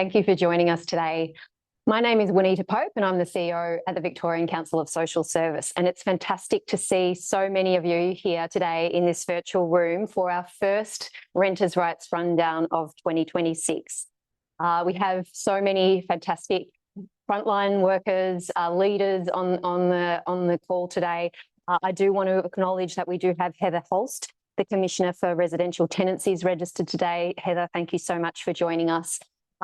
Thank you for joining us today. My name is Juanita Pope and I'm the CEO at the Victorian Council of Social Service, and it's fantastic to see so many of you here today in this virtual room for our first Renters' Rights Rundown of 2026. We have so many fantastic frontline workers, leaders on the call today. I do want to acknowledge that we do have Heather Holst, the Commissioner for Residential Tenancies, registered today. Heather, thank you so much for joining us.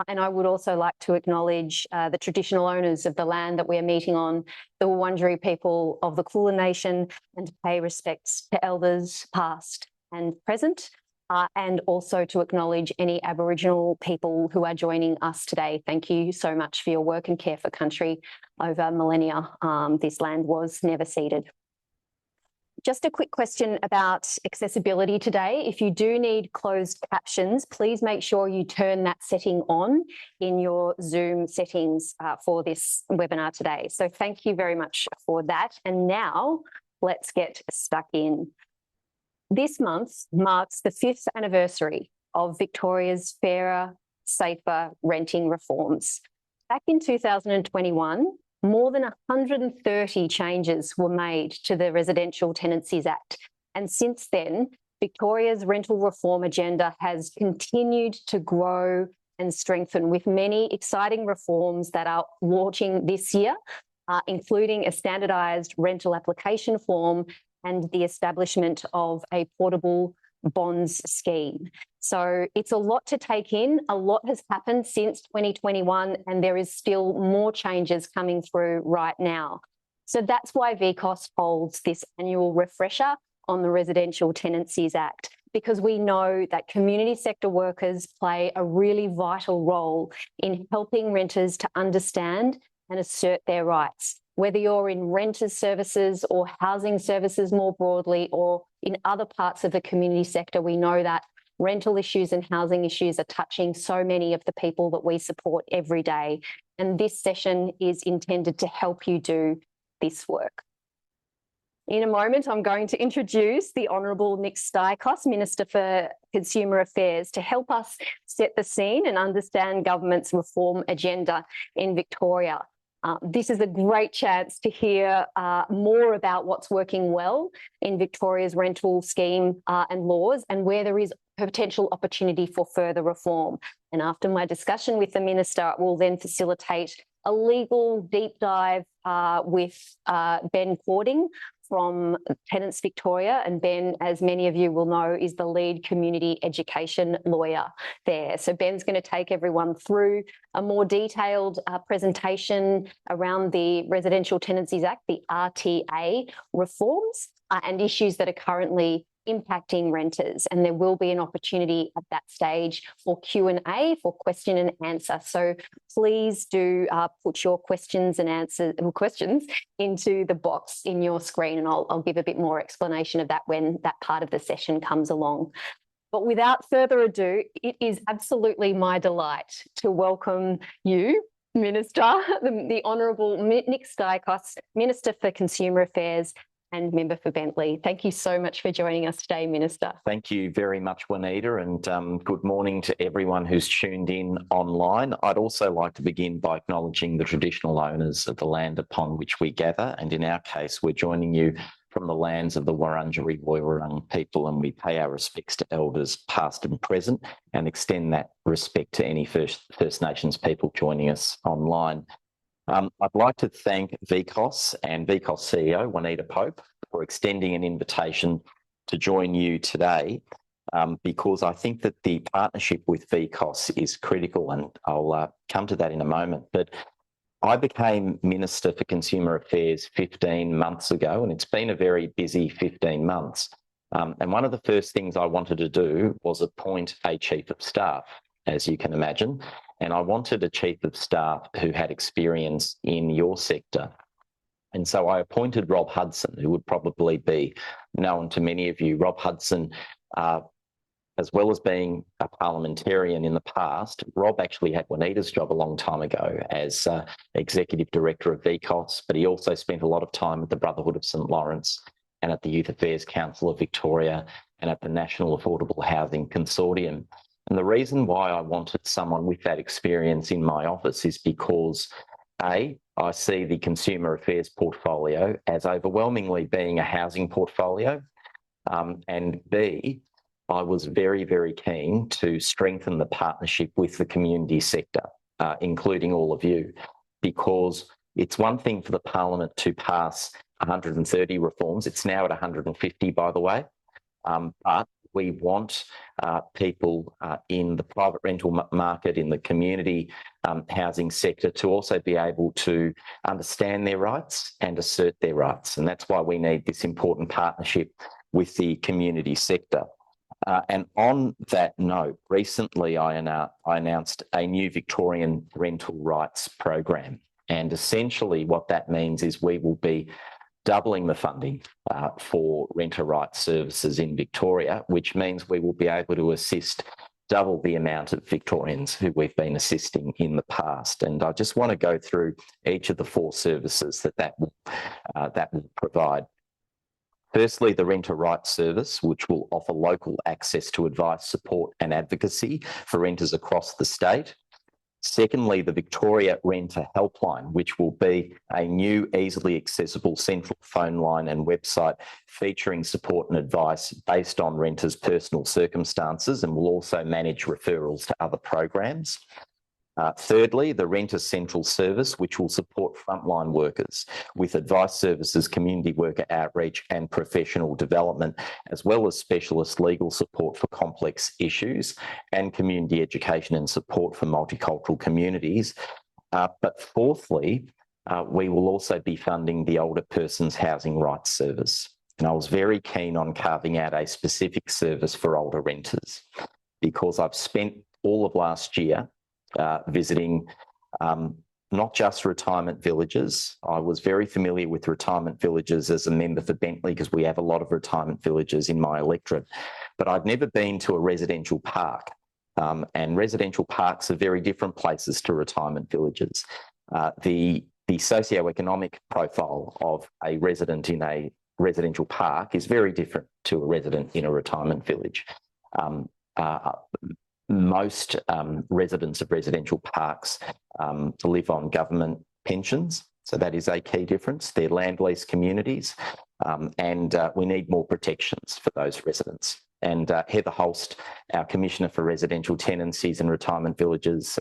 And I would also like to acknowledge the traditional owners of the land that we are meeting on, the Wurundjeri people of the Kulin Nation, and to pay respects to elders past and present, and also to acknowledge any Aboriginal people who are joining us today. Thank you so much for your work and care for country over millennia. This land was never ceded. Just a quick question about accessibility today. If you do need closed captions, please make sure you turn that setting on in your Zoom settings for this webinar today. So thank you very much for that. And now let's get stuck in. This month marks the 5th anniversary of Victoria's fairer, safer renting reforms. Back in 2021, more than 130 changes were made to the Residential Tenancies Act. And since then, Victoria's rental reform agenda has continued to grow and strengthen, with many exciting reforms that are launching this year, including a standardised rental application form and the establishment of a portable bonds scheme. So it's a lot to take in. A lot has happened since 2021, and there is still more changes coming through right now. So that's why VCOSS holds this annual refresher on the Residential Tenancies Act, because we know that community sector workers play a really vital role in helping renters to understand and assert their rights. Whether you're in renters services or housing services more broadly, or in other parts of the community sector, we know that rental issues and housing issues are touching so many of the people that we support every day. And this session is intended to help you do this work. In a moment, I'm going to introduce the Honourable Nick Staikos, Minister for Consumer Affairs, to help us set the scene and understand government's reform agenda in Victoria. This is a great chance to hear more about what's working well in Victoria's rental scheme and laws, and where there is potential opportunity for further reform. And after my discussion with the Minister, we'll then facilitate a legal deep dive with Ben Cording from Tenants Victoria. And Ben, as many of you will know, is the lead community education lawyer there. So Ben's going to take everyone through a more detailed presentation around the Residential Tenancies Act, the RTA reforms, and issues that are currently impacting renters. And there will be an opportunity at that stage for Q&A, for question and answer. So please do put your questions into the box in your screen, and I'll give a bit more explanation of that when that part of the session comes along. But without further ado, it is absolutely my delight to welcome you, Minister, the Honourable Nick Staikos, Minister for Consumer Affairs and Member for Bentley. Thank you so much for joining us today, Minister. Thank you very much, Juanita, and good morning to everyone who's tuned in online. I'd also like to begin by acknowledging the traditional owners of the land upon which we gather, and in our case, we're joining you from the lands of the Wurundjeri Woiwurrung people, and we pay our respects to elders past and present, and extend that respect to any First Nations people joining us online. I'd like to thank VCOSS and VCOSS CEO Juanita Pope for extending an invitation to join you today, because I think that the partnership with VCOSS is critical, and I'll come to that in a moment. But I became Minister for Consumer Affairs 15 months ago, and it's been a very busy 15 months. And one of the first things I wanted to do was appoint a Chief of Staff, as you can imagine. And I wanted a Chief of Staff who had experience in your sector. And so I appointed Rob Hudson, who would probably be known to many of you. Rob Hudson, as well as being a parliamentarian in the past, Rob actually had Juanita's job a long time ago as Executive Director of VCOSS, but he also spent a lot of time at the Brotherhood of St Lawrence and at the Youth Affairs Council of Victoria and at the National Affordable Housing Consortium. And the reason why I wanted someone with that experience in my office is because, A, I see the consumer affairs portfolio as overwhelmingly being a housing portfolio, and B, I was very, very keen to strengthen the partnership with the community sector, including all of you, because it's one thing for the Parliament to pass 130 reforms. It's now at 150, by the way, but we want people in the private rental market, in the community housing sector, to also be able to understand their rights and assert their rights. And that's why we need this important partnership with the community sector. And on that note, recently I announced a new Victorian rental rights program. And essentially what that means is we will be doubling the funding for renter rights services in Victoria, which means we will be able to assist double the amount of Victorians who we've been assisting in the past. And I just want to go through each of the 4 services that will provide. Firstly, the Renter Rights Service, which will offer local access to advice, support and advocacy for renters across the state. Secondly, the Victoria Renter Helpline, which will be a new, easily accessible central phone line and website featuring support and advice based on renters' personal circumstances, and will also manage referrals to other programs. Thirdly, the Renter Central Service, which will support frontline workers with advice services, community worker outreach and professional development, as well as specialist legal support for complex issues and community education and support for multicultural communities. But fourthly, we will also be funding the Older Persons Housing Rights Service. And I was very keen on carving out a specific service for older renters, because I've spent all of last year visiting not just retirement villages. I was very familiar with retirement villages as a member for Bentley, because we have a lot of retirement villages in my electorate, but I'd never been to a residential park. And residential parks are very different places to retirement villages. The socioeconomic profile of a resident in a residential park is very different to a resident in a retirement village. Most residents of residential parks live on government pensions, so that is a key difference. They're land lease communities, and we need more protections for those residents. And Heather Holst, our Commissioner for Residential Tenancies and Retirement Villages,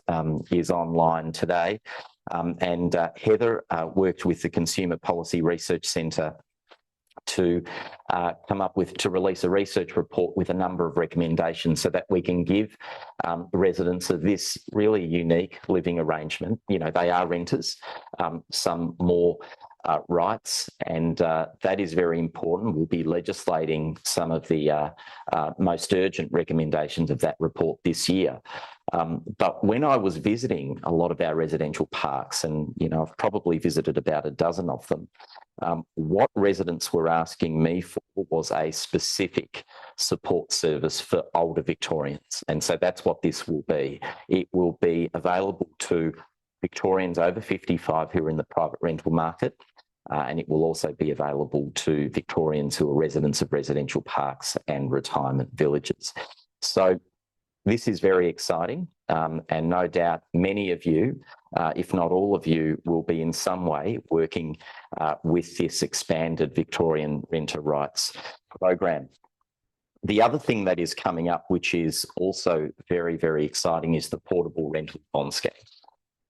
is online today. And Heather worked with the Consumer Policy Research Centre to release a research report with a number of recommendations so that we can give residents of this really unique living arrangement, you know, they are renters, some more rights, and that is very important. We'll be legislating some of the most urgent recommendations of that report this year. But when I was visiting a lot of our residential parks, and you know, I've probably visited about a dozen of them, what residents were asking me for was a specific support service for older Victorians. And so that's what this will be. It will be available to Victorians over 55 who are in the private rental market, and it will also be available to Victorians who are residents of residential parks and retirement villages. So this is very exciting, and no doubt many of you, if not all of you, will be in some way working with this expanded Victorian renter rights program. The other thing that is coming up, which is also very, very exciting, is the Portable Rental Bond Scheme.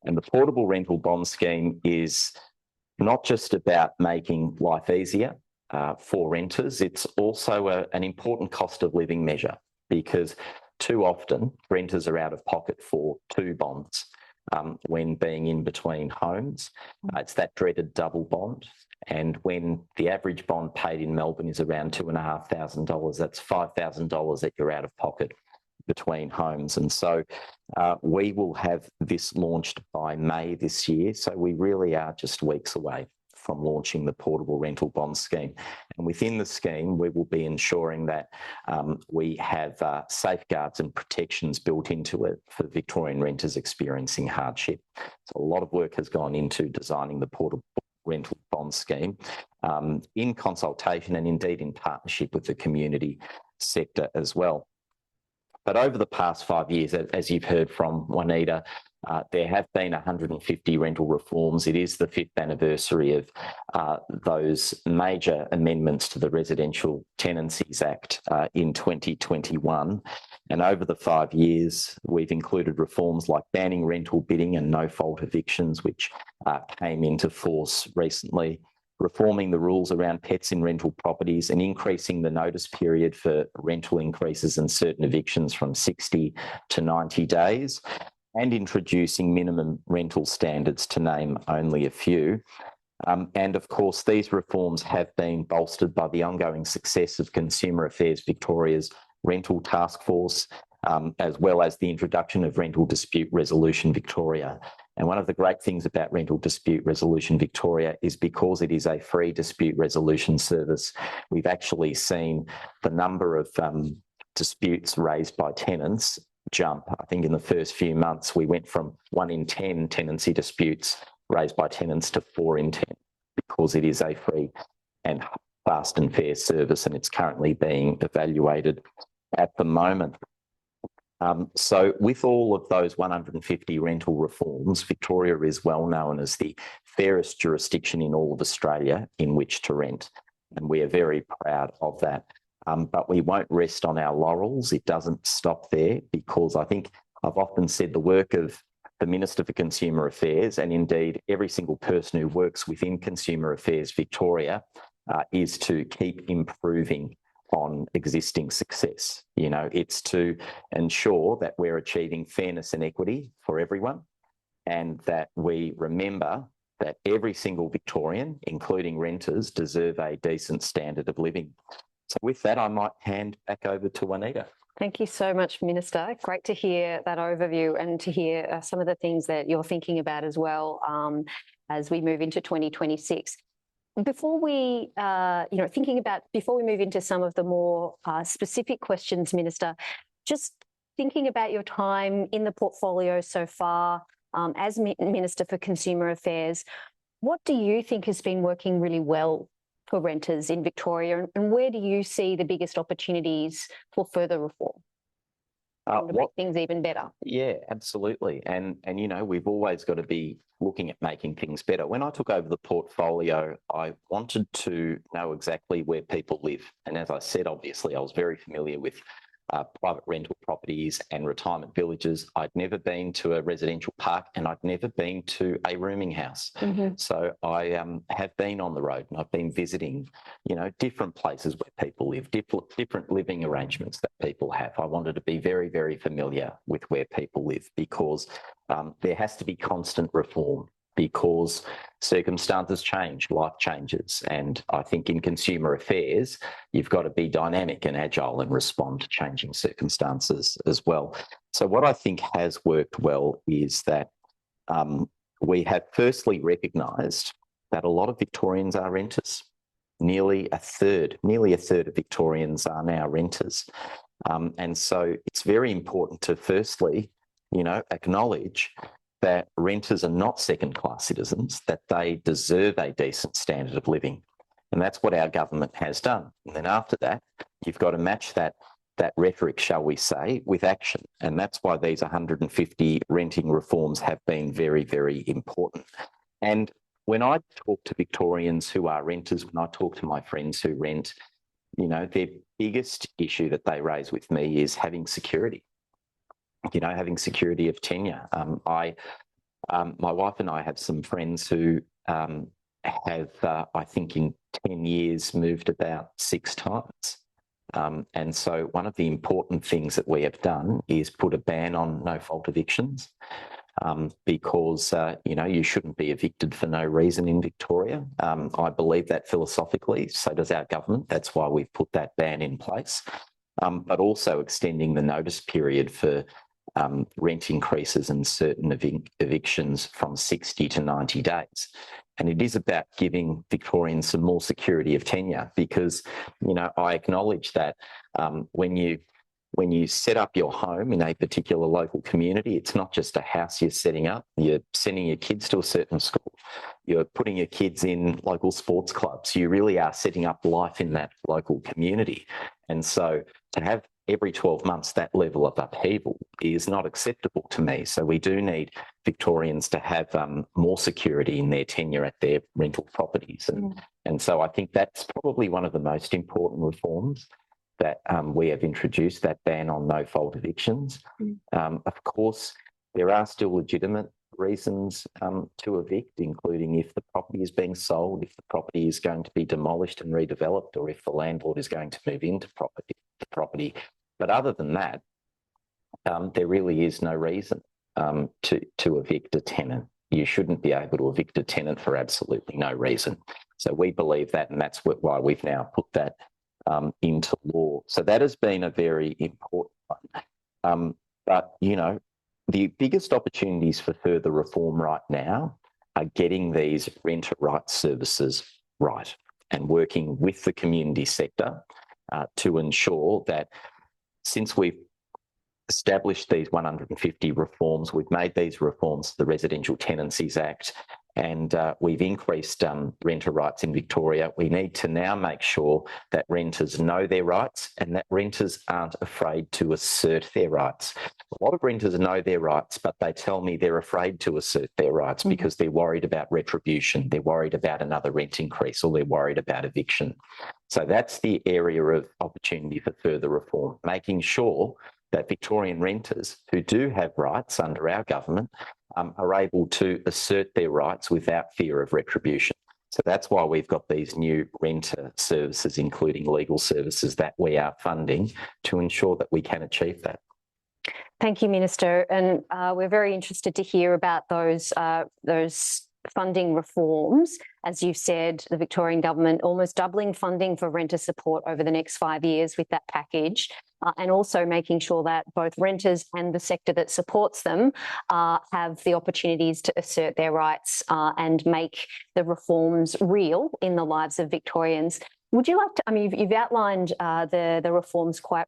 And the Portable Rental Bond Scheme is not just about making life easier for renters, it's also an important cost of living measure, because too often renters are out of pocket for 2 bonds when being in between homes. It's that dreaded double bond. And when the average bond paid in Melbourne is around $2,500, that's $5,000 that you're out of pocket between homes. And so we will have this launched by May this year. So we really are just weeks away from launching the Portable Rental Bond Scheme. And within the scheme, we will be ensuring that we have safeguards and protections built into it for Victorian renters experiencing hardship. So a lot of work has gone into designing the Portable Rental Bond Scheme in consultation and indeed in partnership with the community sector as well. But over the past 5 years, as you've heard from Juanita, there have been 150 rental reforms. It is the 5th anniversary of those major amendments to the Residential Tenancies Act in 2021. And over the 5 years, we've included reforms like banning rental bidding and no-fault evictions, which came into force recently, reforming the rules around pets in rental properties and increasing the notice period for rental increases and certain evictions from 60 to 90 days, and introducing minimum rental standards, to name only a few. And of course, these reforms have been bolstered by the ongoing success of Consumer Affairs Victoria's Rental Task Force, as well as the introduction of Rental Dispute Resolution Victoria. And one of the great things about Rental Dispute Resolution Victoria is because it is a free dispute resolution service, we've actually seen the number of disputes raised by tenants jump. I think in the first few months, we went from 1 in 10 tenancy disputes raised by tenants to 4 in 10, because it is a free and fast and fair service, and it's currently being evaluated at the moment. So with all of those 150 rental reforms, Victoria is well known as the fairest jurisdiction in all of Australia in which to rent, and we are very proud of that. But we won't rest on our laurels. It doesn't stop there, because I think I've often said the work of the Minister for Consumer Affairs, and indeed every single person who works within Consumer Affairs Victoria, is to keep improving on existing success. You know, it's to ensure that we're achieving fairness and equity for everyone, and that we remember that every single Victorian, including renters, deserve a decent standard of living. So with that, I might hand back over to Juanita. Thank you so much, Minister. Great to hear that overview and to hear some of the things that you're thinking about as well as we move into 2026. Before we, before we move into some of the more specific questions, Minister, just thinking about your time in the portfolio so far as Minister for Consumer Affairs, what do you think has been working really well for renters in Victoria, and where do you see the biggest opportunities for further reform to make things even better? Yeah, absolutely. And you know, we've always got to be looking at making things better. When I took over the portfolio, I wanted to know exactly where people live. And as I said, obviously, I was very familiar with private rental properties and retirement villages. I'd never been to a residential park, and I'd never been to a rooming house. So I have been on the road, and I've been visiting, you know, different places where people live, different living arrangements that people have. I wanted to be very, very familiar with where people live, because there has to be constant reform, because circumstances change, life changes. And I think in consumer affairs, you've got to be dynamic and agile and respond to changing circumstances as well. So what I think has worked well is that we have firstly recognised that a lot of Victorians are renters. Nearly a third of Victorians are now renters. And so it's very important to firstly, you know, acknowledge that renters are not second-class citizens, that they deserve a decent standard of living. And that's what our government has done. And then after that, you've got to match that rhetoric, shall we say, with action. And that's why these 150 renting reforms have been very, very important. And when I talk to Victorians who are renters, when I talk to my friends who rent, you know, their biggest issue that they raise with me is having security. You know, having security of tenure. My wife and I have some friends who have, I think in 10 years, moved about 6 times. And so one of the important things that we have done is put a ban on no-fault evictions, because, you know, you shouldn't be evicted for no reason in Victoria. I believe that philosophically, so does our government. That's why we've put that ban in place, but also extending the notice period for rent increases and certain evictions from 60 to 90 days. And it is about giving Victorians some more security of tenure, because, you know, I acknowledge that when you set up your home in a particular local community, it's not just a house you're setting up. You're sending your kids to a certain school. You're putting your kids in local sports clubs. You really are setting up life in that local community. And so to have every 12 months, that level of upheaval is not acceptable to me. So we do need Victorians to have more security in their tenure at their rental properties. And so I think that's probably one of the most important reforms that we have introduced, that ban on no-fault evictions. Of course, there are still legitimate reasons to evict, including if the property is being sold, if the property is going to be demolished and redeveloped, or if the landlord is going to move into the property. But other than that, there really is no reason to evict a tenant. You shouldn't be able to evict a tenant for absolutely no reason. So we believe that, and that's why we've now put that into law. So that has been a very important one. But, you know, the biggest opportunities for further reform right now are getting these renter rights services right and working with the community sector to ensure that, since we've established these 150 reforms, we've made these reforms to the Residential Tenancies Act, and we've increased renter rights in Victoria. We need to now make sure that renters know their rights and that renters aren't afraid to assert their rights. A lot of renters know their rights, but they tell me they're afraid to assert their rights because they're worried about retribution, they're worried about another rent increase, or they're worried about eviction. So that's the area of opportunity for further reform, making sure that Victorian renters who do have rights under our government are able to assert their rights without fear of retribution. So that's why we've got these new renter services, including legal services, that we are funding to ensure that we can achieve that. Thank you, Minister. And we're very interested to hear about those funding reforms. As you said, the Victorian government almost doubling funding for renter support over the next 5 years with that package, and also making sure that both renters and the sector that supports them have the opportunities to assert their rights and make the reforms real in the lives of Victorians. Would you like to, I mean, you've outlined the reforms quite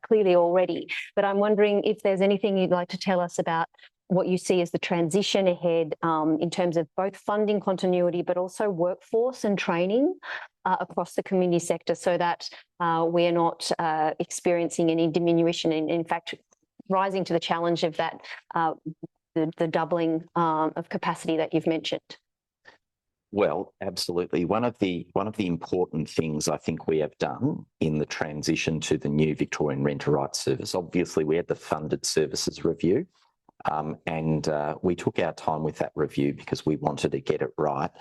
clearly already, but I'm wondering if there's anything you'd like to tell us about what you see as the transition ahead in terms of both funding continuity, but also workforce and training across the community sector, so that we're not experiencing any diminution, in fact, rising to the challenge of that, the doubling of capacity that you've mentioned. Well, absolutely. One of the important things I think we have done in the transition to the new Victorian Renter Rights Service, obviously we had the funded services review, and we took our time with that review because we wanted to get it right.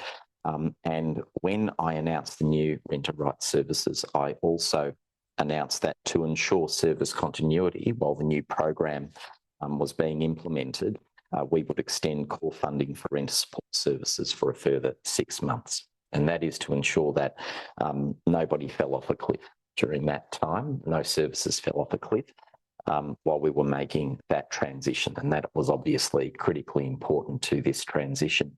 And when I announced the new renter rights services, I also announced that to ensure service continuity while the new program was being implemented, we would extend core funding for renter support services for a further 6 months. And that is to ensure that nobody fell off a cliff during that time, no services fell off a cliff while we were making that transition. And that was obviously critically important to this transition.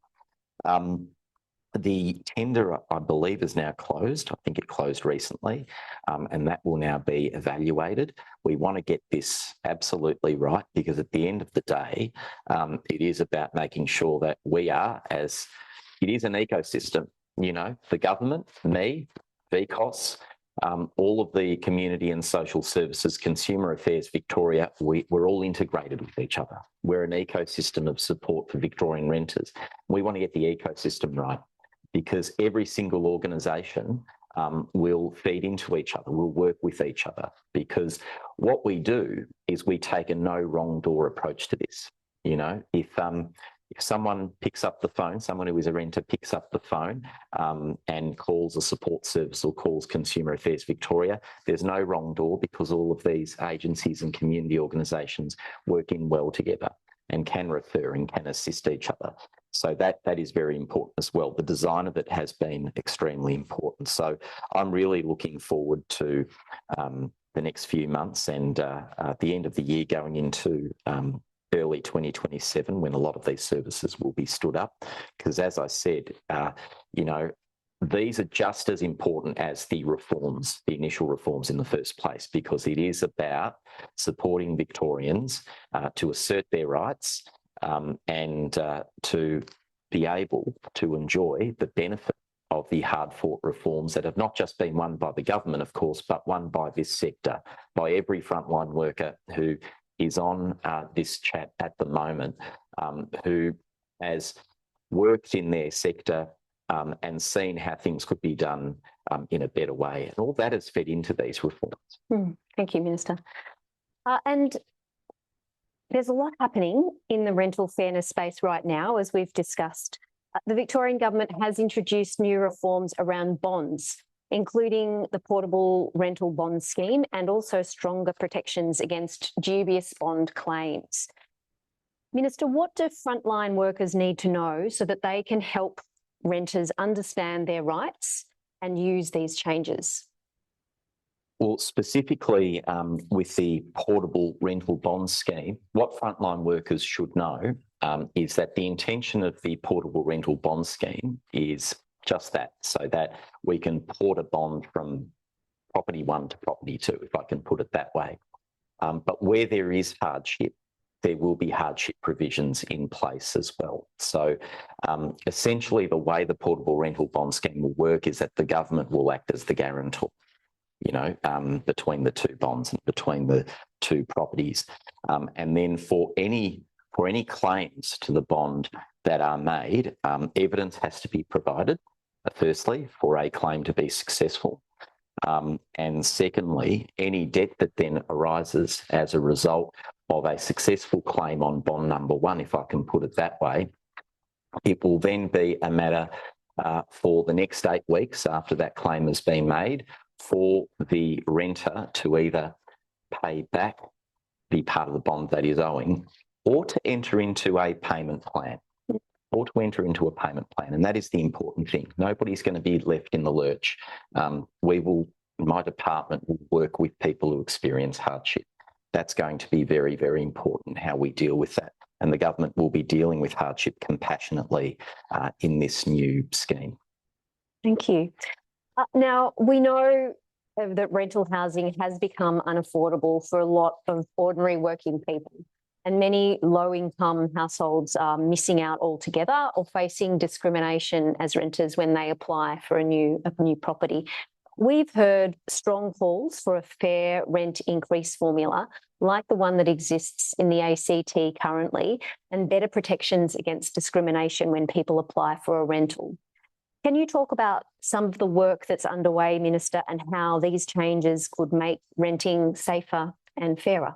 The tender, I believe, is now closed. I think it closed recently, and that will now be evaluated. We want to get this absolutely right, because at the end of the day, it is about making sure that we are, as it is an ecosystem, you know, the government, me, VCOSS, all of the community and social services, Consumer Affairs Victoria, we're all integrated with each other. We're an ecosystem of support for Victorian renters. We want to get the ecosystem right, because every single organisation will feed into each other, will work with each other, because what we do is we take a no wrong door approach to this. You know, if someone picks up the phone, someone who is a renter picks up the phone and calls a support service or calls Consumer Affairs Victoria, there's no wrong door, because all of these agencies and community organisations work in well together and can refer and can assist each other. So that is very important as well. The design of it has been extremely important. So I'm really looking forward to the next few months and at the end of the year going into early 2027, when a lot of these services will be stood up. Because as I said, you know, these are just as important as the reforms, the initial reforms in the first place, because it is about supporting Victorians to assert their rights and to be able to enjoy the benefit of the hard-fought reforms that have not just been won by the government, of course, but won by this sector, by every frontline worker who is on this chat at the moment, who has worked in their sector and seen how things could be done in a better way. And all that has fed into these reforms. Thank you, Minister. And there's a lot happening in the rental fairness space right now, as we've discussed. The Victorian government has introduced new reforms around bonds, including the portable rental bond scheme and also stronger protections against dubious bond claims. Minister, what do frontline workers need to know so that they can help renters understand their rights and use these changes? Well, specifically with the portable rental bond scheme, what frontline workers should know is that the intention of the portable rental bond scheme is just that, so that we can port a bond from property 1 to property 2, if I can put it that way. But where there is hardship, there will be hardship provisions in place as well. So essentially the way the portable rental bond scheme will work is that the government will act as the guarantor, between the two bonds and between the two properties. And then for any claims to the bond that are made, evidence has to be provided, firstly, for a claim to be successful. And secondly, any debt that then arises as a result of a successful claim on bond number 1, if I can put it that way, it will then be a matter for the next 8 weeks after that claim has been made for the renter to either pay back the part of the bond that is owing or to enter into a payment plan. And that is the important thing. Nobody's going to be left in the lurch. My department will work with people who experience hardship. That's going to be very, very important, how we deal with that. And the government will be dealing with hardship compassionately in this new scheme. Thank you. Now, we know that rental housing has become unaffordable for a lot of ordinary working people, and many low-income households are missing out altogether or facing discrimination as renters when they apply for a new property. We've heard strong calls for a fair rent increase formula, like the one that exists in the ACT currently, and better protections against discrimination when people apply for a rental. Can you talk about some of the work that's underway, Minister, and how these changes could make renting safer and fairer?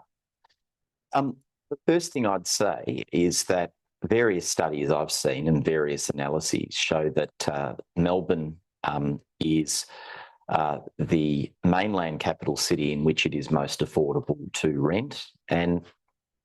The first thing I'd say is that various studies I've seen and various analyses show that Melbourne is the mainland capital city in which it is most affordable to rent. And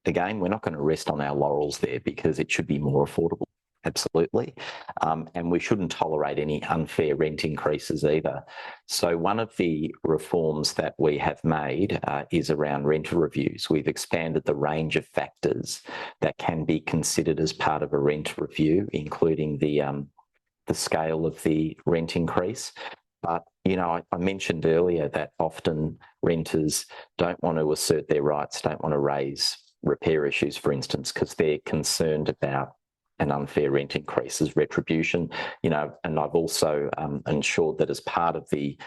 again, we're not going to rest on our laurels there because it should be more affordable. Absolutely. And we shouldn't tolerate any unfair rent increases either. So one of the reforms that we have made is around rental reviews. We've expanded the range of factors that can be considered as part of a rent review, including the scale of the rent increase. But, I mentioned earlier that often renters don't want to assert their rights, don't want to raise repair issues, for instance, because they're concerned about an unfair rent increase as retribution, and I've also ensured that as part of the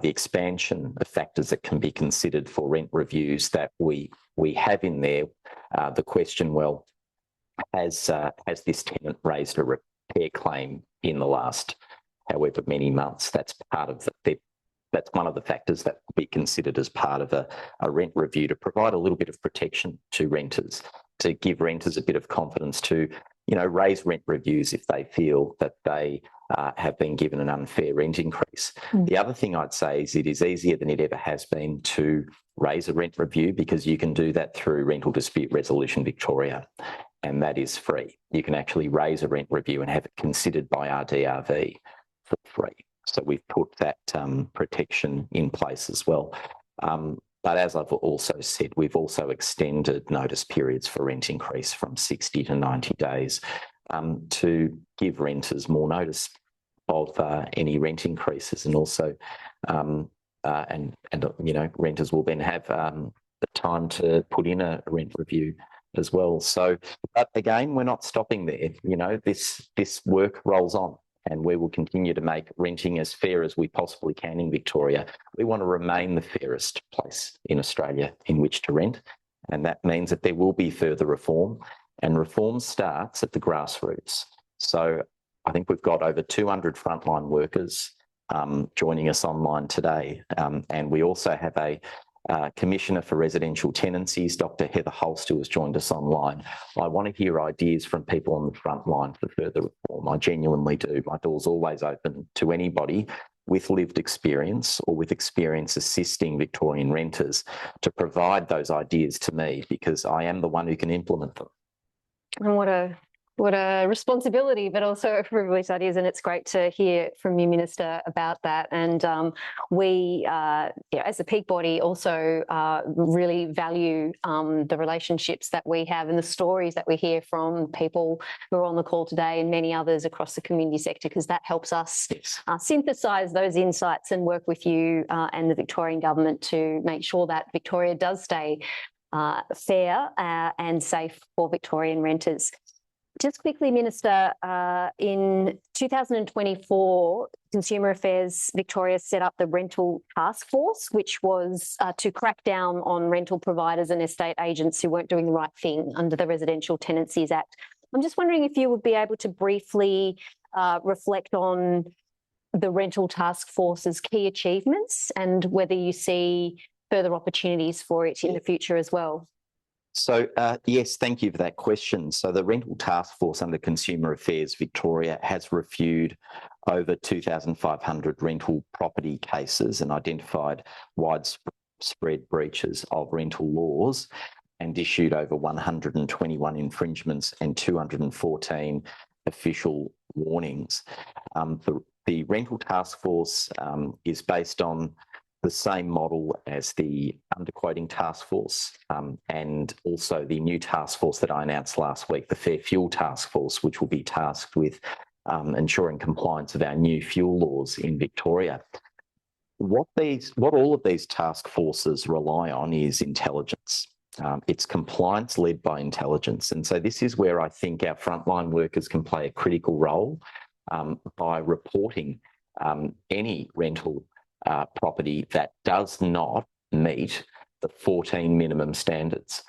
expansion of factors that can be considered for rent reviews, that we have in there the question: well, has this tenant raised a repair claim in the last however many months? That's part of that's one of the factors that will be considered as part of a rent review to provide a little bit of protection to renters, to give renters a bit of confidence to, raise rent reviews if they feel that they have been given an unfair rent increase. The other thing I'd say is it is easier than it ever has been to raise a rent review because you can do that through Rental Dispute Resolution Victoria, and that is free. You can actually raise a rent review and have it considered by RDRV for free. So we've put that protection in place as well. But as I've also said, we've also extended notice periods for rent increase from 60 to 90 days to give renters more notice of any rent increases, and also renters will then have the time to put in a rent review as well. So, but again, we're not stopping there. This work rolls on. and we will continue to make renting as fair as we possibly can in Victoria. We want to remain the fairest place in Australia in which to rent, and that means that there will be further reform, and reform starts at the grassroots. So I think we've got over 200 frontline workers joining us online today, and we also have a Commissioner for Residential Tenancies, Dr. Heather Holst, who has joined us online. I want to hear ideas from people on the front line for further reform. I genuinely do. My door's always open to anybody with lived experience or with experience assisting Victorian renters to provide those ideas to me, because I am the one who can implement them. And what a responsibility, but also a privilege that is, and it's great to hear from you, Minister, about that. And we, as a peak body, also really value the relationships that we have and the stories that we hear from people who are on the call today and many others across the community sector, because that helps us synthesise those insights and work with you and the Victorian government to make sure that Victoria does stay fair and safe for Victorian renters. Just quickly, Minister, in 2024, Consumer Affairs Victoria set up the Rental Task Force, which was to crack down on rental providers and estate agents who weren't doing the right thing under the Residential Tenancies Act. I'm just wondering if you would be able to briefly reflect on the Rental Task Force's key achievements and whether you see further opportunities for it in the future as well. So, yes, thank you for that question. So the Rental Task Force under Consumer Affairs Victoria has reviewed over 2,500 rental property cases and identified widespread breaches of rental laws and issued over 121 infringements and 214 official warnings. The Rental Task Force is based on the same model as the Underquoting Task Force and also the new task force that I announced last week, the Fair Fuel Task Force, which will be tasked with ensuring compliance of our new fuel laws in Victoria. What all of these task forces rely on is intelligence. It's compliance led by intelligence. And so this is where I think our frontline workers can play a critical role by reporting any rental property that does not meet the 14 minimum standards.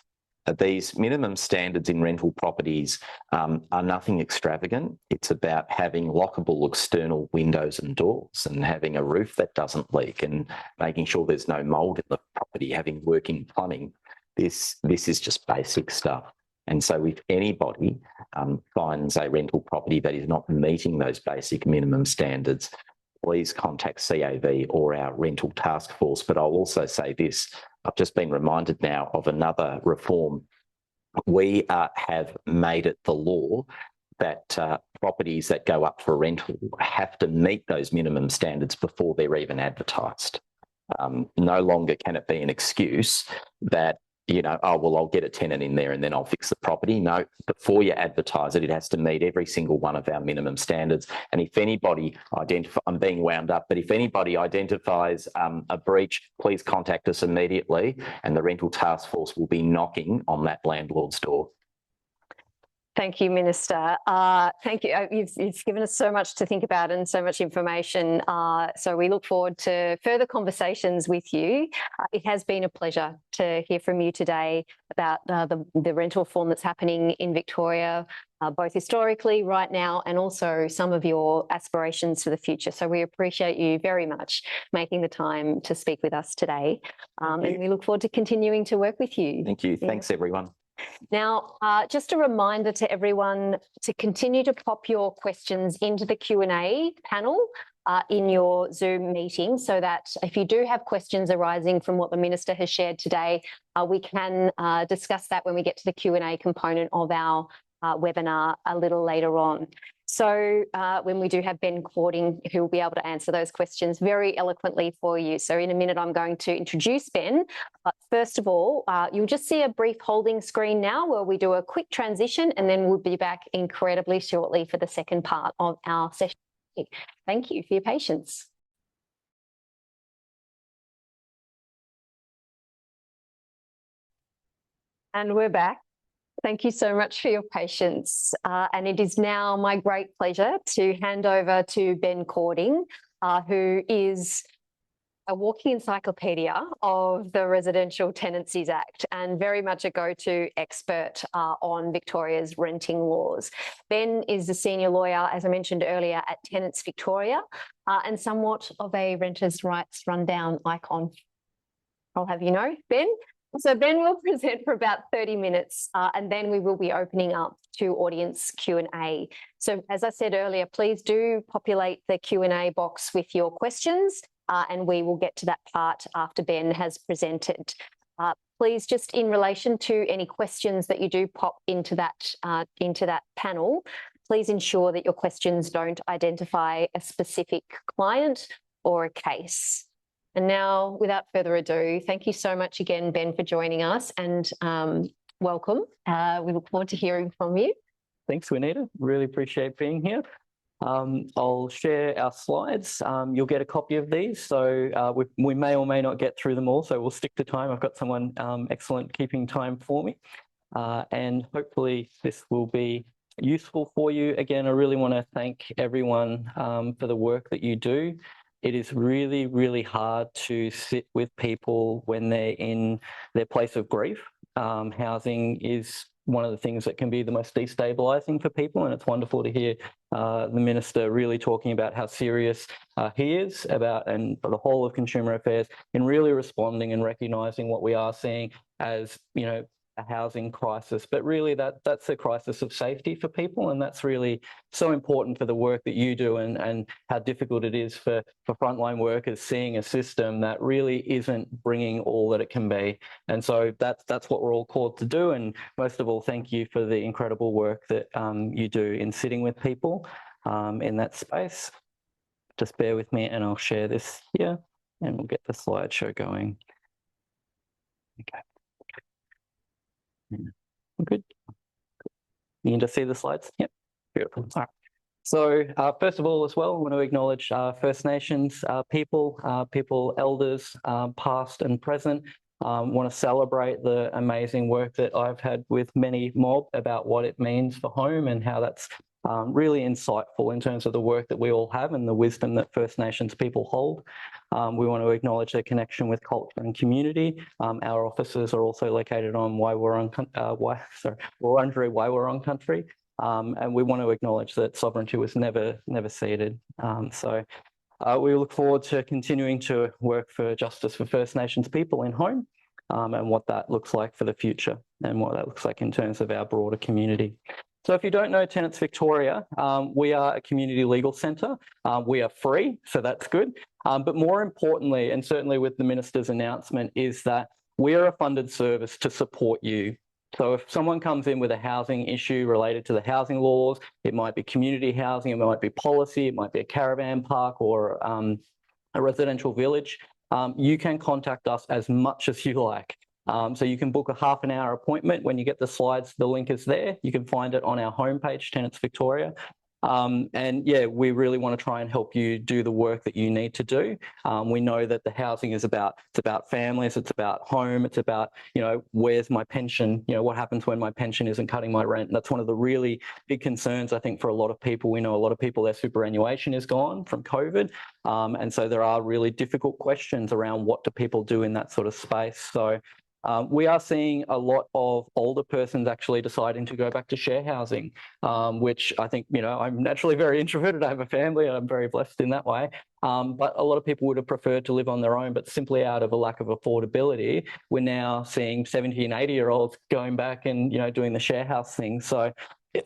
These minimum standards in rental properties are nothing extravagant. It's about having lockable external windows and doors and having a roof that doesn't leak and making sure there's no mould in the property, having working plumbing. This is just basic stuff. And so if anybody finds a rental property that is not meeting those basic minimum standards, please contact CAV or our Rental Task Force. But I'll also say this, I've just been reminded now of another reform. We have made it the law that properties that go up for rental have to meet those minimum standards before they're even advertised. No longer can it be an excuse that, you know, oh, well, I'll get a tenant in there and then I'll fix the property. No, before you advertise it, it has to meet every single one of our minimum standards. And if anybody I'm being wound up, but if anybody identifies a breach, please contact us immediately and the Rental Task Force will be knocking on that landlord's door. Thank you, Minister. Thank you. You've given us so much to think about and so much information. So we look forward to further conversations with you. It has been a pleasure to hear from you today about the rental reform that's happening in Victoria, both historically, right now, and also some of your aspirations for the future. So we appreciate you very much making the time to speak with us today. And we look forward to continuing to work with you. Thank you. Thanks, everyone. Now, just a reminder to everyone to continue to pop your questions into the Q&A panel in your Zoom meeting, so that if you do have questions arising from what the Minister has shared today, we can discuss that when we get to the Q&A component of our webinar a little later on. So when we do have Ben Cording, who will be able to answer those questions very eloquently for you. So in a minute, I'm going to introduce Ben. But first of all, you'll just see a brief holding screen now where we do a quick transition, and then we'll be back incredibly shortly for the second part of our session. Thank you for your patience. And we're back. Thank you so much for your patience. And it is now my great pleasure to hand over to Ben Cording, who is a walking encyclopedia of the Residential Tenancies Act and very much a go-to expert on Victoria's renting laws. Ben is the senior lawyer, as I mentioned earlier, at Tenants Victoria, and somewhat of a renters' rights rundown icon. I'll have you know, Ben. So Ben will present for about 30 minutes and then we will be opening up to audience Q&A. So as I said earlier, please do populate the Q&A box with your questions and we will get to that part after Ben has presented. Please, just in relation to any questions that you do pop into that panel, please ensure that your questions don't identify a specific client or a case. And now, without further ado, thank you so much again, Ben, for joining us and welcome. We look forward to hearing from you. Thanks, Juanita. Really appreciate being here. I'll share our slides. You'll get a copy of these. So we may or may not get through them all, so we'll stick to time. I've got someone excellent keeping time for me. And hopefully this will be useful for you. Again, I really want to thank everyone for the work that you do. It is really, really hard to sit with people when they're in their place of grief. Housing is one of the things that can be the most destabilising for people, and it's wonderful to hear the Minister really talking about how serious he is about, and the whole of Consumer Affairs, in really responding and recognising what we are seeing as, you know, a housing crisis, but really that's a crisis of safety for people, and that's really so important for the work that you do, and how difficult it is for frontline workers seeing a system that really isn't bringing all that it can be. And so that's what we're all called to do. And most of all, thank you for the incredible work that you do in sitting with people in that space. Just bear with me and I'll share this here and we'll get the slideshow going. Okay. We're good. You can just see the slides? Yep. Beautiful. All right. So first of all, as well, I want to acknowledge First Nations people, elders, past and present. Want to celebrate the amazing work that I've had with many mob about what it means for home and how that's really insightful in terms of the work that we all have and the wisdom that First Nations people hold. We want to acknowledge their connection with culture and community. Our offices are also located on Wurundjeri Waiwurrung country, and we want to acknowledge that sovereignty was never ceded. We look forward to continuing to work for justice for First Nations people in home, and what that looks like for the future and what that looks like in terms of our broader community. So if you don't know Tenants Victoria, we are a community legal centre. We are free, so that's good. But more importantly, and certainly with the Minister's announcement, is that we are a funded service to support you. So if someone comes in with a housing issue related to the housing laws, it might be community housing, it might be policy, it might be a caravan park or a residential village, you can contact us as much as you like. So you can book a half-an-hour appointment. When you get the slides, the link is there. You can find it on our homepage, Tenants Victoria. And yeah, we really want to try and help you do the work that you need to do. We know that the housing is about families, it's about home, it's about, you know, where's my pension? You know, what happens when my pension isn't cutting my rent? And that's one of the really big concerns, I think, for a lot of people. We know a lot of people, their superannuation is gone from COVID. And so there are really difficult questions around what do people do in that sort of space. So we are seeing a lot of older persons actually deciding to go back to share housing, which I think, you know, I'm naturally very introverted. I have a family and I'm very blessed in that way. But a lot of people would have preferred to live on their own, but simply out of a lack of affordability, we're now seeing 70 and 80-year-olds going back and, you know, doing the share house thing. So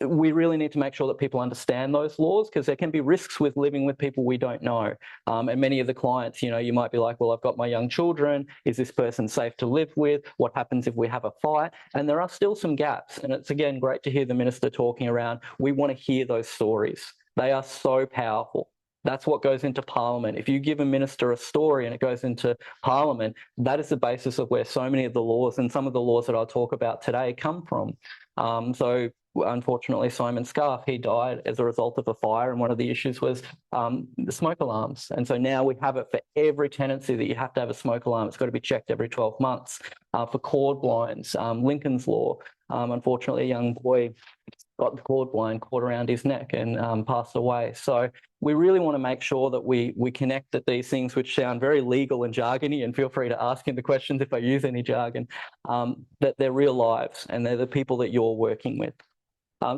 we really need to make sure that people understand those laws, because there can be risks with living with people we don't know. And many of the clients, you know, you might be like, well, I've got my young children. Is this person safe to live with? What happens if we have a fight? And there are still some gaps. And it's, again, great to hear the Minister talking around, we want to hear those stories. They are so powerful. That's what goes into Parliament. If you give a minister a story and it goes into Parliament, that is the basis of where so many of the laws and some of the laws that I'll talk about today come from. Unfortunately, Simon Scarf, he died as a result of a fire, and one of the issues was the smoke alarms. And so now we have it for every tenancy that you have to have a smoke alarm. It's got to be checked every 12 months. For cord blinds, Lincoln's Law, Unfortunately, a young boy got the cord blind, caught around his neck, and passed away. So we really want to make sure that we connect that these things, which sound very legal and jargony, and feel free to ask in the questions if I use any jargon, that they're real lives and they're the people that you're working with.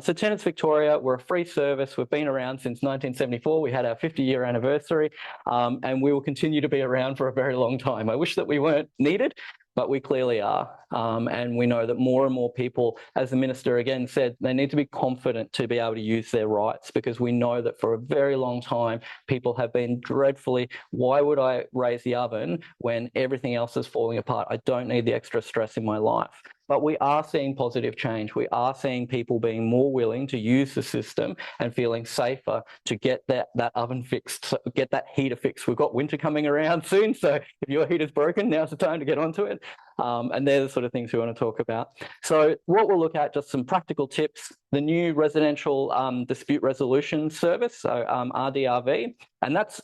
So Tenants Victoria, we're a free service. We've been around since 1974. We had our 50-year anniversary, and we will continue to be around for a very long time. I wish that we weren't needed, but we clearly are. And we know that more and more people, as the Minister again said, they need to be confident to be able to use their rights, because we know that for a very long time, people have been dreadfully, why would I raise the oven when everything else is falling apart? I don't need the extra stress in my life. But we are seeing positive change. We are seeing people being more willing to use the system and feeling safer to get that oven fixed, get that heater fixed. We've got winter coming around soon, so if your heater's broken, now's the time to get onto it. And they're the sort of things we want to talk about. So what we'll look at, just some practical tips, the new Residential Dispute Resolution Service, so RDRV, and that's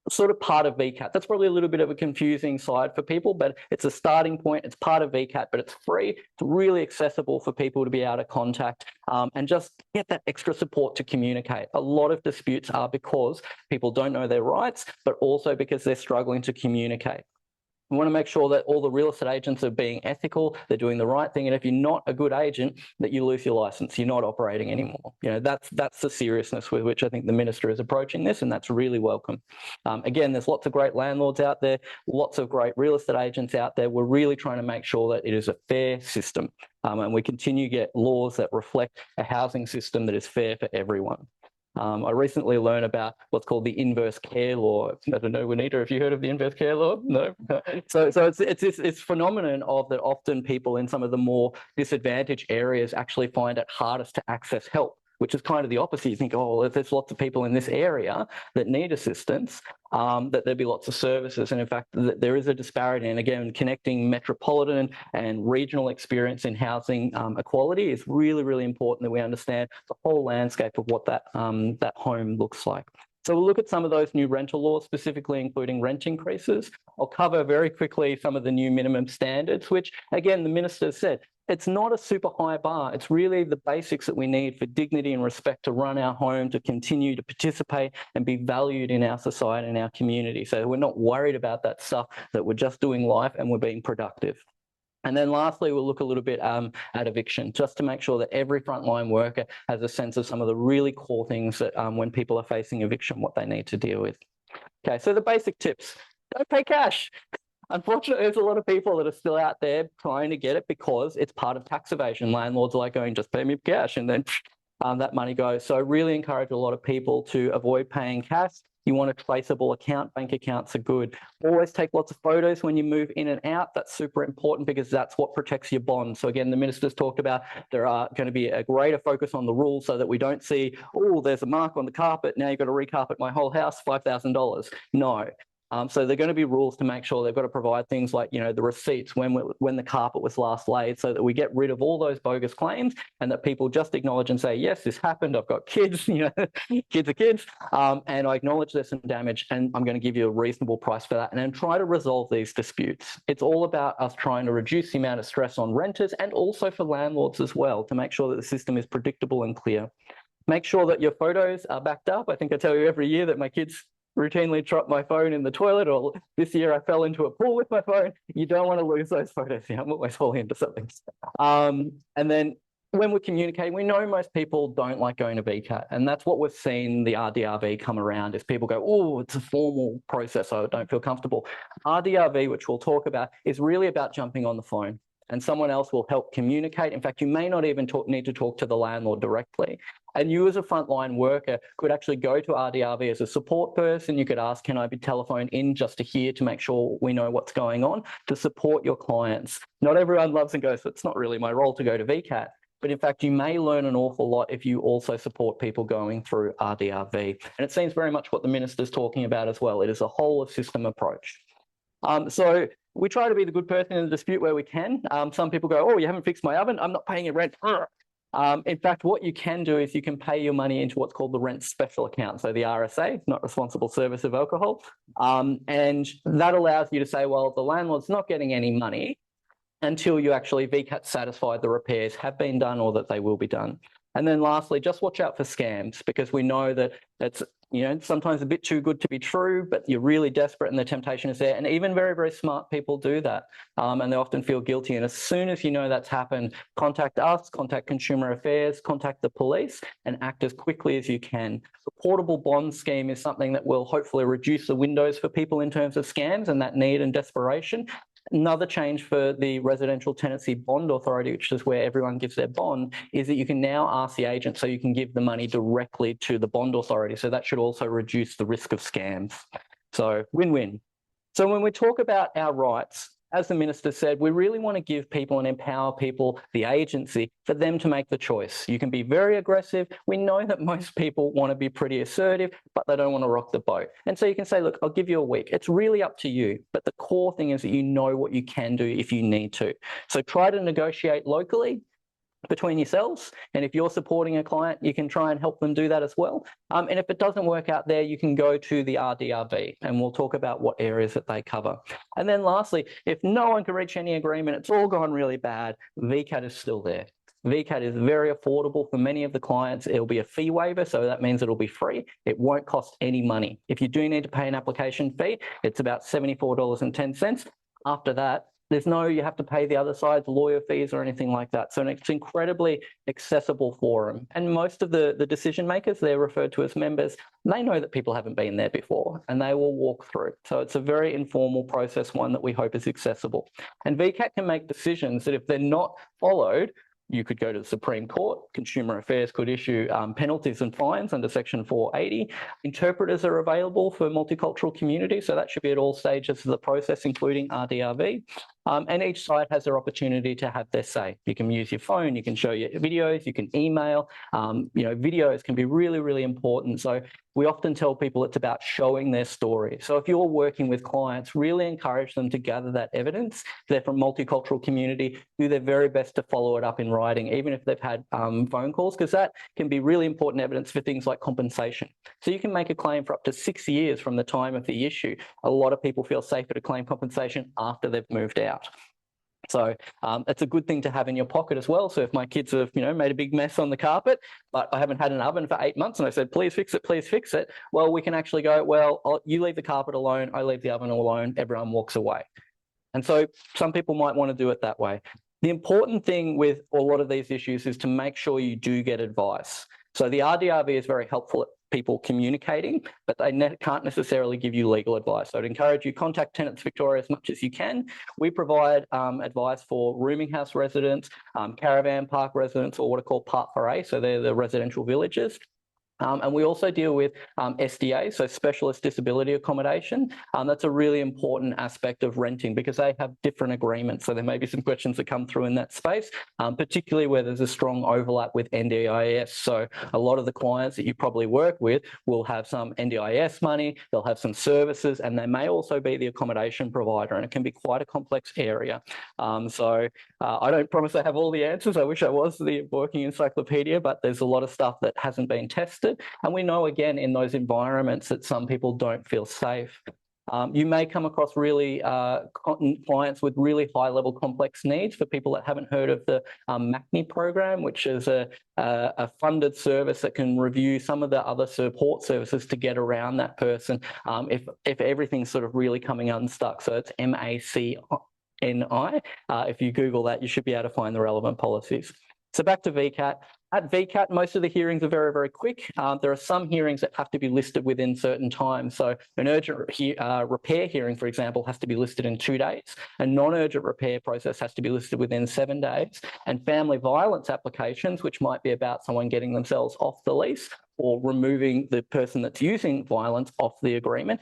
sort of part of VCAT. That's probably a little bit of a confusing side for people, but it's a starting point. It's part of VCAT, but it's free. It's really accessible for people to be able to contact and just get that extra support to communicate. A lot of disputes are because people don't know their rights, but also because they're struggling to communicate. We want to make sure that all the real estate agents are being ethical, they're doing the right thing, and if you're not a good agent, that you lose your license, you're not operating anymore. You know, that's the seriousness with which I think the Minister is approaching this, and that's really welcome. Again, there's lots of great landlords out there, lots of great real estate agents out there. We're really trying to make sure that it is a fair system, and we continue to get laws that reflect a housing system that is fair for everyone. I recently learned about what's called the inverse care law. I don't know, Juanita, have you heard of the inverse care law? No. So it's this phenomenon of that often people in some of the more disadvantaged areas actually find it hardest to access help, which is kind of the opposite. You think, oh, if there's lots of people in this area that need assistance, that there'd be lots of services. And in fact, there is a disparity. And again, connecting metropolitan and regional experience in housing equality is really, really important, that we understand the whole landscape of what that home looks like. So we'll look at some of those new rental laws, specifically including rent increases. I'll cover very quickly some of the new minimum standards, which again, the Minister said, it's not a super high bar. It's really the basics that we need for dignity and respect to run our home, to continue to participate and be valued in our society and our community. So we're not worried about that stuff, that we're just doing life and we're being productive. And then lastly, we'll look a little bit at eviction, just to make sure that every frontline worker has a sense of some of the really core things that when people are facing eviction, what they need to deal with. Okay, so the basic tips: don't pay cash. Unfortunately, there's a lot of people that are still out there trying to get it because it's part of tax evasion. Landlords are like going, just pay me cash, and then that money goes. So I really encourage a lot of people to avoid paying cash. You want a traceable account. Bank accounts are good. Always take lots of photos when you move in and out. That's super important because that's what protects your bond. So again, the Minister's talked about there are going to be a greater focus on the rules so that we don't see, oh, there's a mark on the carpet, now you've got to recarpet my whole house, $5,000. No. So there are going to be rules to make sure they've got to provide things like, you know, the receipts when the carpet was last laid, so that we get rid of all those bogus claims and that people just acknowledge and say, yes, this happened. I've got kids, you know, kids are kids, and I acknowledge there's some damage, and I'm going to give you a reasonable price for that, and then try to resolve these disputes. It's all about us trying to reduce the amount of stress on renters and also for landlords as well, to make sure that the system is predictable and clear. Make sure that your photos are backed up. I think I tell you every year that my kids routinely drop my phone in the toilet, or this year I fell into a pool with my phone. You don't want to lose those photos. Yeah, I'm always falling into something. And then when we're communicating, we know most people don't like going to VCAT, and that's what we've seen the RDRV come around, is people go, oh, it's a formal process, I don't feel comfortable. RDRV, which we'll talk about, is really about jumping on the phone, and someone else will help communicate. In fact, you may not even need to talk to the landlord directly. And you as a frontline worker could actually go to RDRV as a support person. You could ask, can I be telephoned in just to hear, to make sure we know what's going on, to support your clients. Not everyone loves and goes, it's not really my role to go to VCAT. But in fact, you may learn an awful lot if you also support people going through RDRV. And it seems very much what the Minister's talking about as well. It is a whole of system approach. So we try to be the good person in the dispute where we can. Some people go, oh, you haven't fixed my oven, I'm not paying your rent. In fact, what you can do is you can pay your money into what's called the rent special account. So the RSA, not responsible service of alcohol. And that allows you to say, well, the landlord's not getting any money, until you actually VCAT satisfied the repairs have been done or that they will be done. And then lastly, just watch out for scams, because we know that it's, you know, sometimes a bit too good to be true, but you're really desperate and the temptation is there. And even very, very smart people do that, and they often feel guilty. And as soon as you know that's happened, contact us, contact Consumer Affairs, contact the police, and act as quickly as you can. The portable bond scheme is something that will hopefully reduce the windows for people in terms of scams and that need and desperation. Another change for the Residential Tenancy Bond Authority, which is where everyone gives their bond, is that you can now ask the agent so you can give the money directly to the bond authority. So that should also reduce the risk of scams. So win-win. So when we talk about our rights, as the Minister said, we really want to give people and empower people, the agency, for them to make the choice. You can be very aggressive. We know that most people want to be pretty assertive, but they don't want to rock the boat. And so you can say, look, I'll give you a week. It's really up to you. But the core thing is that you know what you can do if you need to. So try to negotiate locally between yourselves, and if you're supporting a client, you can try and help them do that as well. And if it doesn't work out there, you can go to the RDRV, and we'll talk about what areas that they cover. And then lastly, if no one can reach any agreement, it's all gone really bad, VCAT is still there. VCAT is very affordable for many of the clients. It'll be a fee waiver, so that means it'll be free. It won't cost any money. If you do need to pay an application fee, it's about $74.10. After that, there's no, you have to pay the other side's lawyer fees or anything like that. So it's incredibly accessible for them. And most of the decision makers, they're referred to as members, they know that people haven't been there before and they will walk through. So it's a very informal process, one that we hope is accessible. And VCAT can make decisions that if they're not followed, you could go to the Supreme Court. Consumer Affairs could issue penalties and fines under Section 480. Interpreters are available for multicultural communities, so that should be at all stages of the process, including RDRV. And each side has their opportunity to have their say. You can use your phone, you can show your videos, you can email. You know, videos can be really, really important. So we often tell people it's about showing their story. So if you're working with clients, really encourage them to gather that evidence. If they're from multicultural community, do their very best to follow it up in writing, even if they've had phone calls, because that can be really important evidence for things like compensation. So you can make a claim for up to 6 years from the time of the issue. A lot of people feel safer to claim compensation after they've moved out. So it's a good thing to have in your pocket as well. So if my kids have, you know, made a big mess on the carpet, but I haven't had an oven for 8 months and I said, please fix it. Well, we can actually go, well, you leave the carpet alone, I leave the oven alone, everyone walks away. And so some people might want to do it that way. The important thing with a lot of these issues is to make sure you do get advice. So the RDRV is very helpful at people communicating, but they can't necessarily give you legal advice. So I'd encourage you, contact Tenants Victoria as much as you can. We provide advice for rooming house residents, caravan park residents, or what are called Part 4A, so they're the residential villages. And we also deal with SDA, so specialist disability accommodation. That's a really important aspect of renting because they have different agreements. So there may be some questions that come through in that space, particularly where there's a strong overlap with NDIS. So a lot of the clients that you probably work with will have some NDIS money, they'll have some services, and they may also be the accommodation provider, and it can be quite a complex area. So I don't promise I have all the answers. I wish I was the working encyclopedia, but there's a lot of stuff that hasn't been tested. And we know, again, in those environments that some people don't feel safe. You may come across really clients with really high-level complex needs. For people that haven't heard of the MACNI program, which is a funded service that can review some of the other support services to get around that person if everything's sort of really coming unstuck. So it's MACNI. If you Google that, you should be able to find the relevant policies. So back to VCAT. At VCAT, most of the hearings are very, very quick. There are some hearings that have to be listed within certain times. So an urgent repair hearing, for example, has to be listed in 2 days. A non-urgent repair process has to be listed within 7 days. And family violence applications, which might be about someone getting themselves off the lease or removing the person that's using violence off the agreement,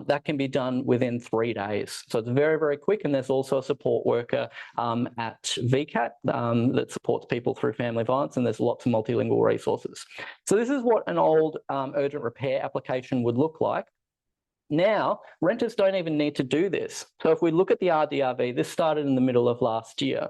that can be done within 3 days. So it's very, very quick. And there's also a support worker at VCAT that supports people through family violence, and there's lots of multilingual resources. So this is what an old urgent repair application would look like. Now, renters don't even need to do this. So if we look at the RDRV, this started in the middle of last year.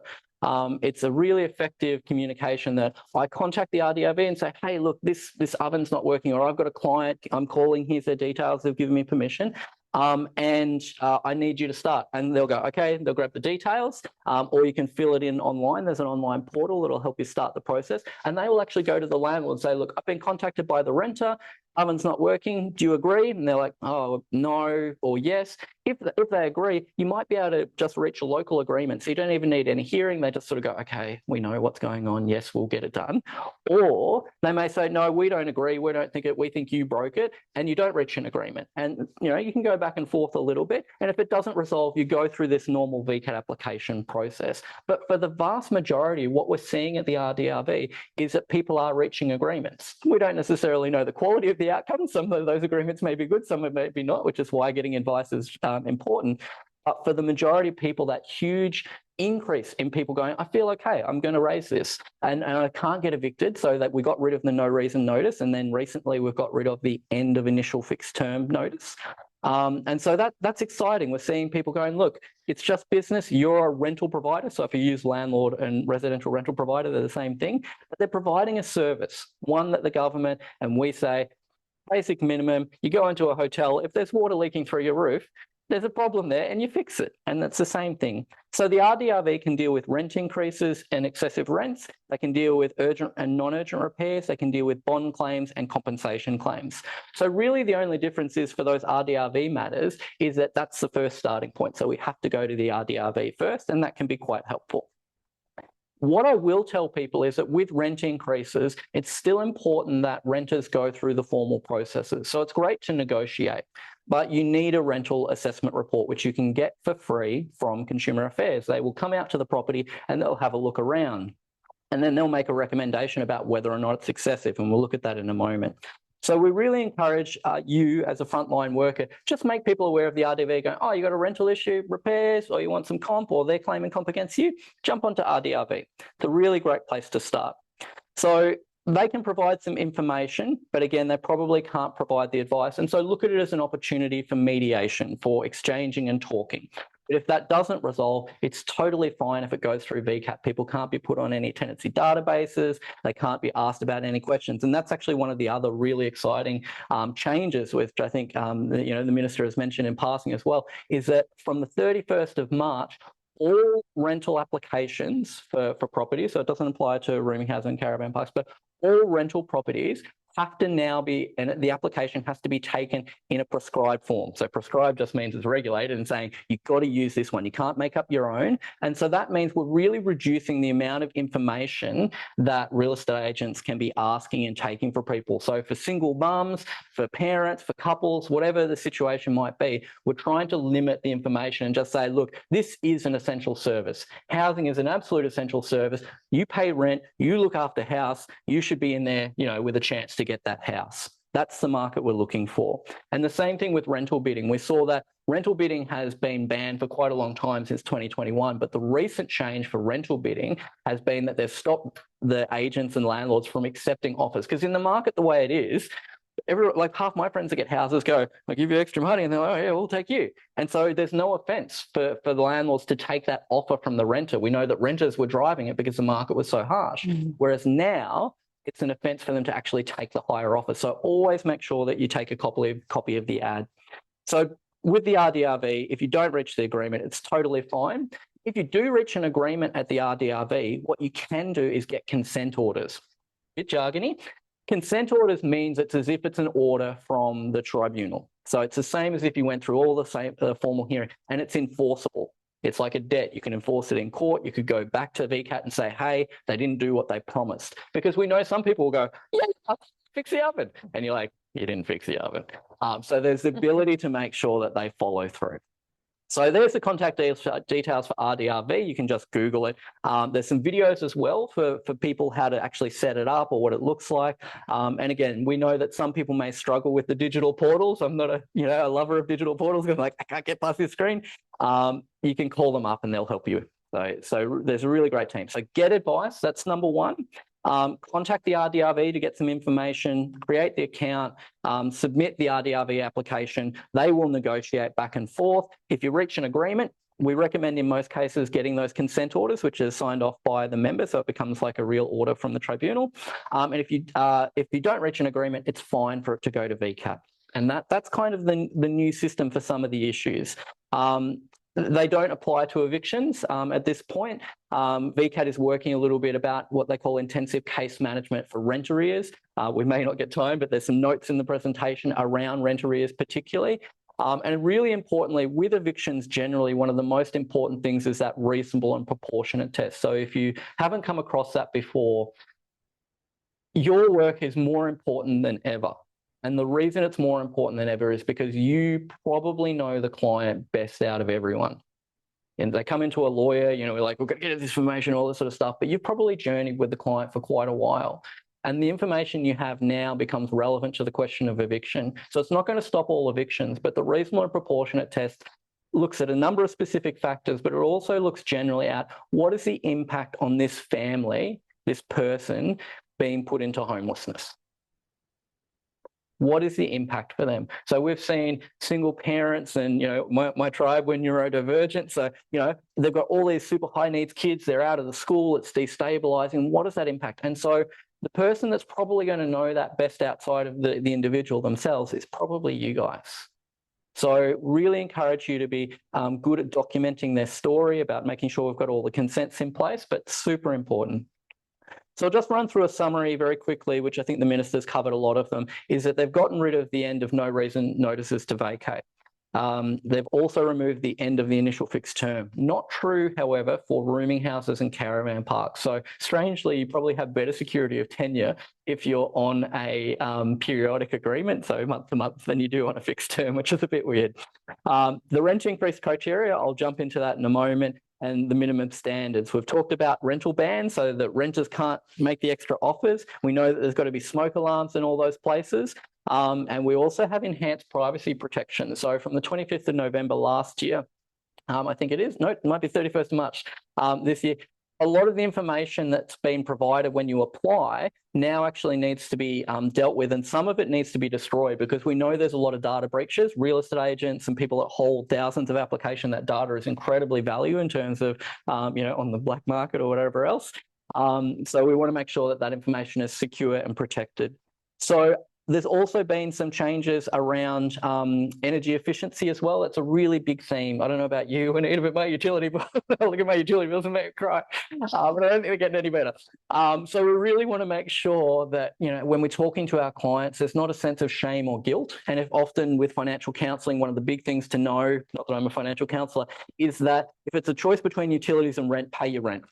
It's a really effective communication that I contact the RDRV and say, hey, look, this oven's not working, or I've got a client, I'm calling, here's their details, they've given me permission. I need you to start. And they'll go, okay, they'll grab the details, or you can fill it in online. There's an online portal that'll help you start the process. And they will actually go to the landlord and say, look, I've been contacted by the renter. Oven's not working. Do you agree? And they're like, oh, no, or yes. If they agree, you might be able to just reach a local agreement. So you don't even need any hearing. They just sort of go, okay, we know what's going on. Yes, we'll get it done. Or they may say, no, we don't agree. We don't think it. We think you broke it, and you don't reach an agreement. And, you know, you can go back and forth a little bit. And if it doesn't resolve, you go through this normal VCAT application process. But for the vast majority, what we're seeing at the RDRV is that people are reaching agreements. We don't necessarily know the quality of the outcome. Some of those agreements may be good, some may be not, which is why getting advice is important. But for the majority of people, that huge increase in people going, I feel okay, I'm going to raise this, and I can't get evicted, so that we got rid of the no reason notice, and then recently we've got rid of the end of initial fixed term notice. And so that's exciting. We're seeing people going, look, it's just business. You're a rental provider. So if you use landlord and residential rental provider, they're the same thing, but they're providing a service, one that the government, and we say, basic minimum, you go into a hotel, if there's water leaking through your roof, there's a problem there and you fix it. And that's the same thing. So the RDRV can deal with rent increases and excessive rents. They can deal with urgent and non-urgent repairs. They can deal with bond claims and compensation claims. So really the only difference is for those RDRV matters is that that's the first starting point. So we have to go to the RDRV first, and that can be quite helpful. What I will tell people is that with rent increases, it's still important that renters go through the formal processes. So it's great to negotiate, but you need a rental assessment report, which you can get for free from Consumer Affairs. They will come out to the property and they'll have a look around, and then they'll make a recommendation about whether or not it's excessive. And we'll look at that in a moment. So we really encourage you as a frontline worker, just make people aware of the RDV, going, oh, you got a rental issue, repairs, or you want some comp, or they're claiming comp against you, jump onto RDRV. It's a really great place to start. So they can provide some information, but again, they probably can't provide the advice. And so look at it as an opportunity for mediation, for exchanging and talking. But if that doesn't resolve, it's totally fine if it goes through VCAT. People can't be put on any tenancy databases. They can't be asked about any questions. And that's actually one of the other really exciting changes, which I think the Minister has mentioned in passing as well, is that from the 31st of March, all rental applications for property, so it doesn't apply to rooming housing and caravan parks, but all rental properties have to now be, and the application has to be taken in a prescribed form. So prescribed just means it's regulated and saying you've got to use this one. You can't make up your own. And so that means we're really reducing the amount of information that real estate agents can be asking and taking for people. So for single mums, for parents, for couples, whatever the situation might be, we're trying to limit the information and just say, look, this is an essential service. Housing is an absolute essential service. You pay rent, you look after house, you should be in there, with a chance to get that house. That's the market we're looking for. And the same thing with rental bidding. We saw that rental bidding has been banned for quite a long time, since 2021, but the recent change for rental bidding has been that they've stopped the agents and landlords from accepting offers. Because in the market, the way it is, half my friends that get houses go, I'll give you extra money, and they're like, oh yeah, we'll take you. And so there's no offence for the landlords to take that offer from the renter. We know that renters were driving it because the market was so harsh. Whereas now, it's an offence for them to actually take the higher offer. So always make sure that you take a copy of the ad. So with the RDRV, if you don't reach the agreement, it's totally fine. If you do reach an agreement at the RDRV, what you can do is get consent orders. A bit jargony. Consent orders means it's as if it's an order from the tribunal. So it's the same as if you went through all the formal hearing, and it's enforceable. It's like a debt. You can enforce it in court. You could go back to VCAT and say, hey, they didn't do what they promised. Because we know some people will go, yeah, fix the oven. And you're like, you didn't fix the oven. So there's the ability to make sure that they follow through. So there's the contact details for RDRV. You can just Google it. There's some videos as well for people how to actually set it up or what it looks like. And again, we know that some people may struggle with the digital portals. I'm not a lover of digital portals because I'm like, I can't get past this screen. You can call them up and they'll help you. So there's a really great team. So get advice. That's number one. Contact the RDRV to get some information, create the account, submit the RDRV application. They will negotiate back and forth. If you reach an agreement, we recommend in most cases getting those consent orders, which is signed off by the member, so it becomes like a real order from the tribunal. And if you don't reach an agreement, it's fine for it to go to VCAT. And that's kind of the new system for some of the issues. They don't apply to evictions at this point. VCAT is working a little bit about what they call intensive case management for rent arrears. We may not get time, but there's some notes in the presentation around rent arrears particularly. And really importantly, with evictions generally, one of the most important things is that reasonable and proportionate test. So if you haven't come across that before, your work is more important than ever. And the reason it's more important than ever is because you probably know the client best out of everyone. And they come into a lawyer, you know, we're like, we're going to get this information, all this sort of stuff, but you've probably journeyed with the client for quite a while. And the information you have now becomes relevant to the question of eviction. So it's not going to stop all evictions, but the reasonable and proportionate test looks at a number of specific factors, but it also looks generally at what is the impact on this family, this person being put into homelessness. What is the impact for them? So we've seen single parents and, you know, my tribe were neurodivergent. So, you know, they've got all these super high needs kids. They're out of the school. It's destabilizing. What does that impact? And so the person that's probably going to know that best outside of the individual themselves is probably you guys. So really encourage you to be good at documenting their story, about making sure we've got all the consents in place, but super important. So I'll just run through a summary very quickly, which I think the Minister's covered a lot of them, is that they've gotten rid of the end of no reason notices to vacate. They've also removed the end of the initial fixed term. Not true, however, for rooming houses and caravan parks. So strangely, you probably have better security of tenure if you're on a periodic agreement, so month to month, than you do on a fixed term, which is a bit weird. The rent increase criteria, I'll jump into that in a moment. And the minimum standards. We've talked about rental bans so that renters can't make the extra offers. We know that there's got to be smoke alarms in all those places. And we also have enhanced privacy protection. So from the 25th of November last year, I think it is, no, it might be 31st of March this year, a lot of the information that's been provided when you apply now actually needs to be dealt with, and some of it needs to be destroyed because we know there's a lot of data breaches. Real estate agents and people that hold thousands of applications, that data is incredibly valuable in terms of, you know, on the black market or whatever else. So we want to make sure that that information is secure and protected. So there's also been some changes around energy efficiency as well. It's a really big theme. I don't know about you, Juanita, but my utility bill, look at my utility bills and make me cry. But I don't think we're getting any better. So we really want to make sure that, you know, when we're talking to our clients, there's not a sense of shame or guilt. And if often with financial counselling, one of the big things to know, not that I'm a financial counsellor, is that if it's a choice between utilities and rent, pay your rent.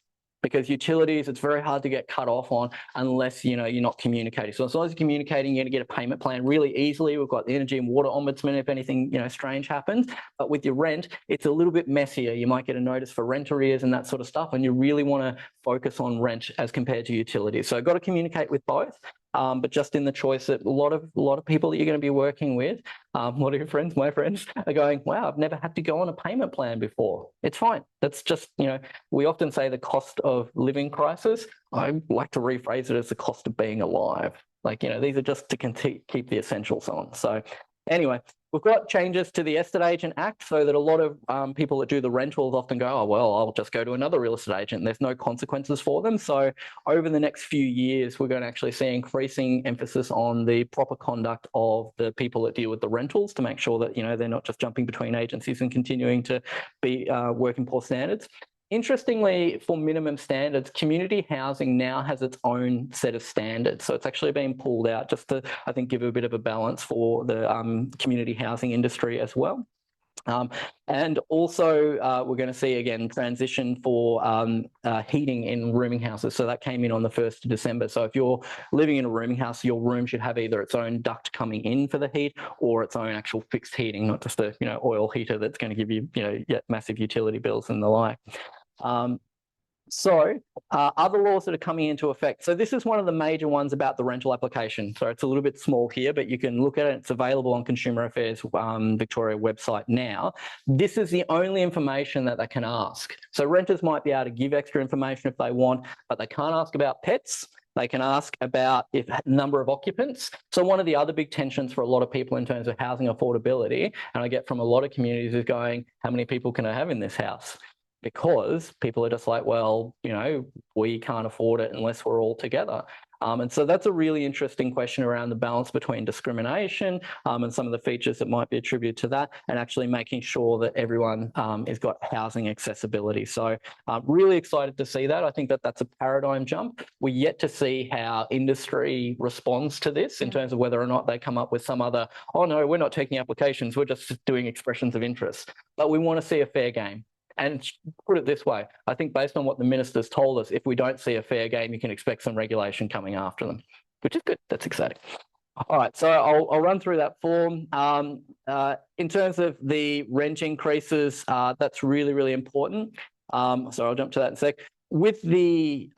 Because utilities, it's very hard to get cut off on unless, you know, you're not communicating. So as long as you're communicating, you're going to get a payment plan really easily. We've got the energy and water ombudsman if anything, you know, strange happens. But with your rent, it's a little bit messier. You might get a notice for rent arrears and that sort of stuff. And you really want to focus on rent as compared to utilities. So got to communicate with both. But just in the choice that a lot of people that you're going to be working with, a lot of your friends, my friends, are going, wow, I've never had to go on a payment plan before. It's fine. That's just, you know, we often say the cost of living crisis. I like to rephrase it as the cost of being alive. Like, you know, these are just to keep the essentials on. So anyway, we've got changes to the Estate Agent Act so that a lot of people that do the rentals often go, oh, well, I'll just go to another real estate agent. There's no consequences for them. So over the next few years, we're going to actually see increasing emphasis on the proper conduct of the people that deal with the rentals to make sure that, you know, they're not just jumping between agencies and continuing to be working poor standards. Interestingly, for minimum standards, community housing now has its own set of standards. So it's actually been pulled out just to, I think, give a bit of a balance for the community housing industry as well. And also, we're going to see, again, transition for heating in rooming houses. So that came in on the 1st of December. So if you're living in a rooming house, your room should have either its own duct coming in for the heat or its own actual fixed heating, not just a, you know, oil heater that's going to give you, you know, massive utility bills and the like. Other laws that are coming into effect. So this is one of the major ones about the rental application. So it's a little bit small here, but you can look at it. It's available on Consumer Affairs Victoria website now. This is the only information that they can ask. So renters might be able to give extra information if they want, but they can't ask about pets. They can ask about if number of occupants. So one of the other big tensions for a lot of people in terms of housing affordability, and I get from a lot of communities, is going, how many people can I have in this house? Because people are just like, well, you know, we can't afford it unless we're all together. And so that's a really interesting question around the balance between discrimination and some of the features that might be attributed to that, and actually making sure that everyone has got housing accessibility. So really excited to see that. I think that that's a paradigm jump. We're yet to see how industry responds to this in terms of whether or not they come up with some other, oh no, we're not taking applications, we're just doing expressions of interest. But we want to see a fair game. And put it this way, I think based on what the minister's told us, if we don't see a fair game, you can expect some regulation coming after them, which is good. That's exciting. All right, so I'll run through that form. In terms of the rent increases, that's really, really important. So I'll jump to that in a sec. With the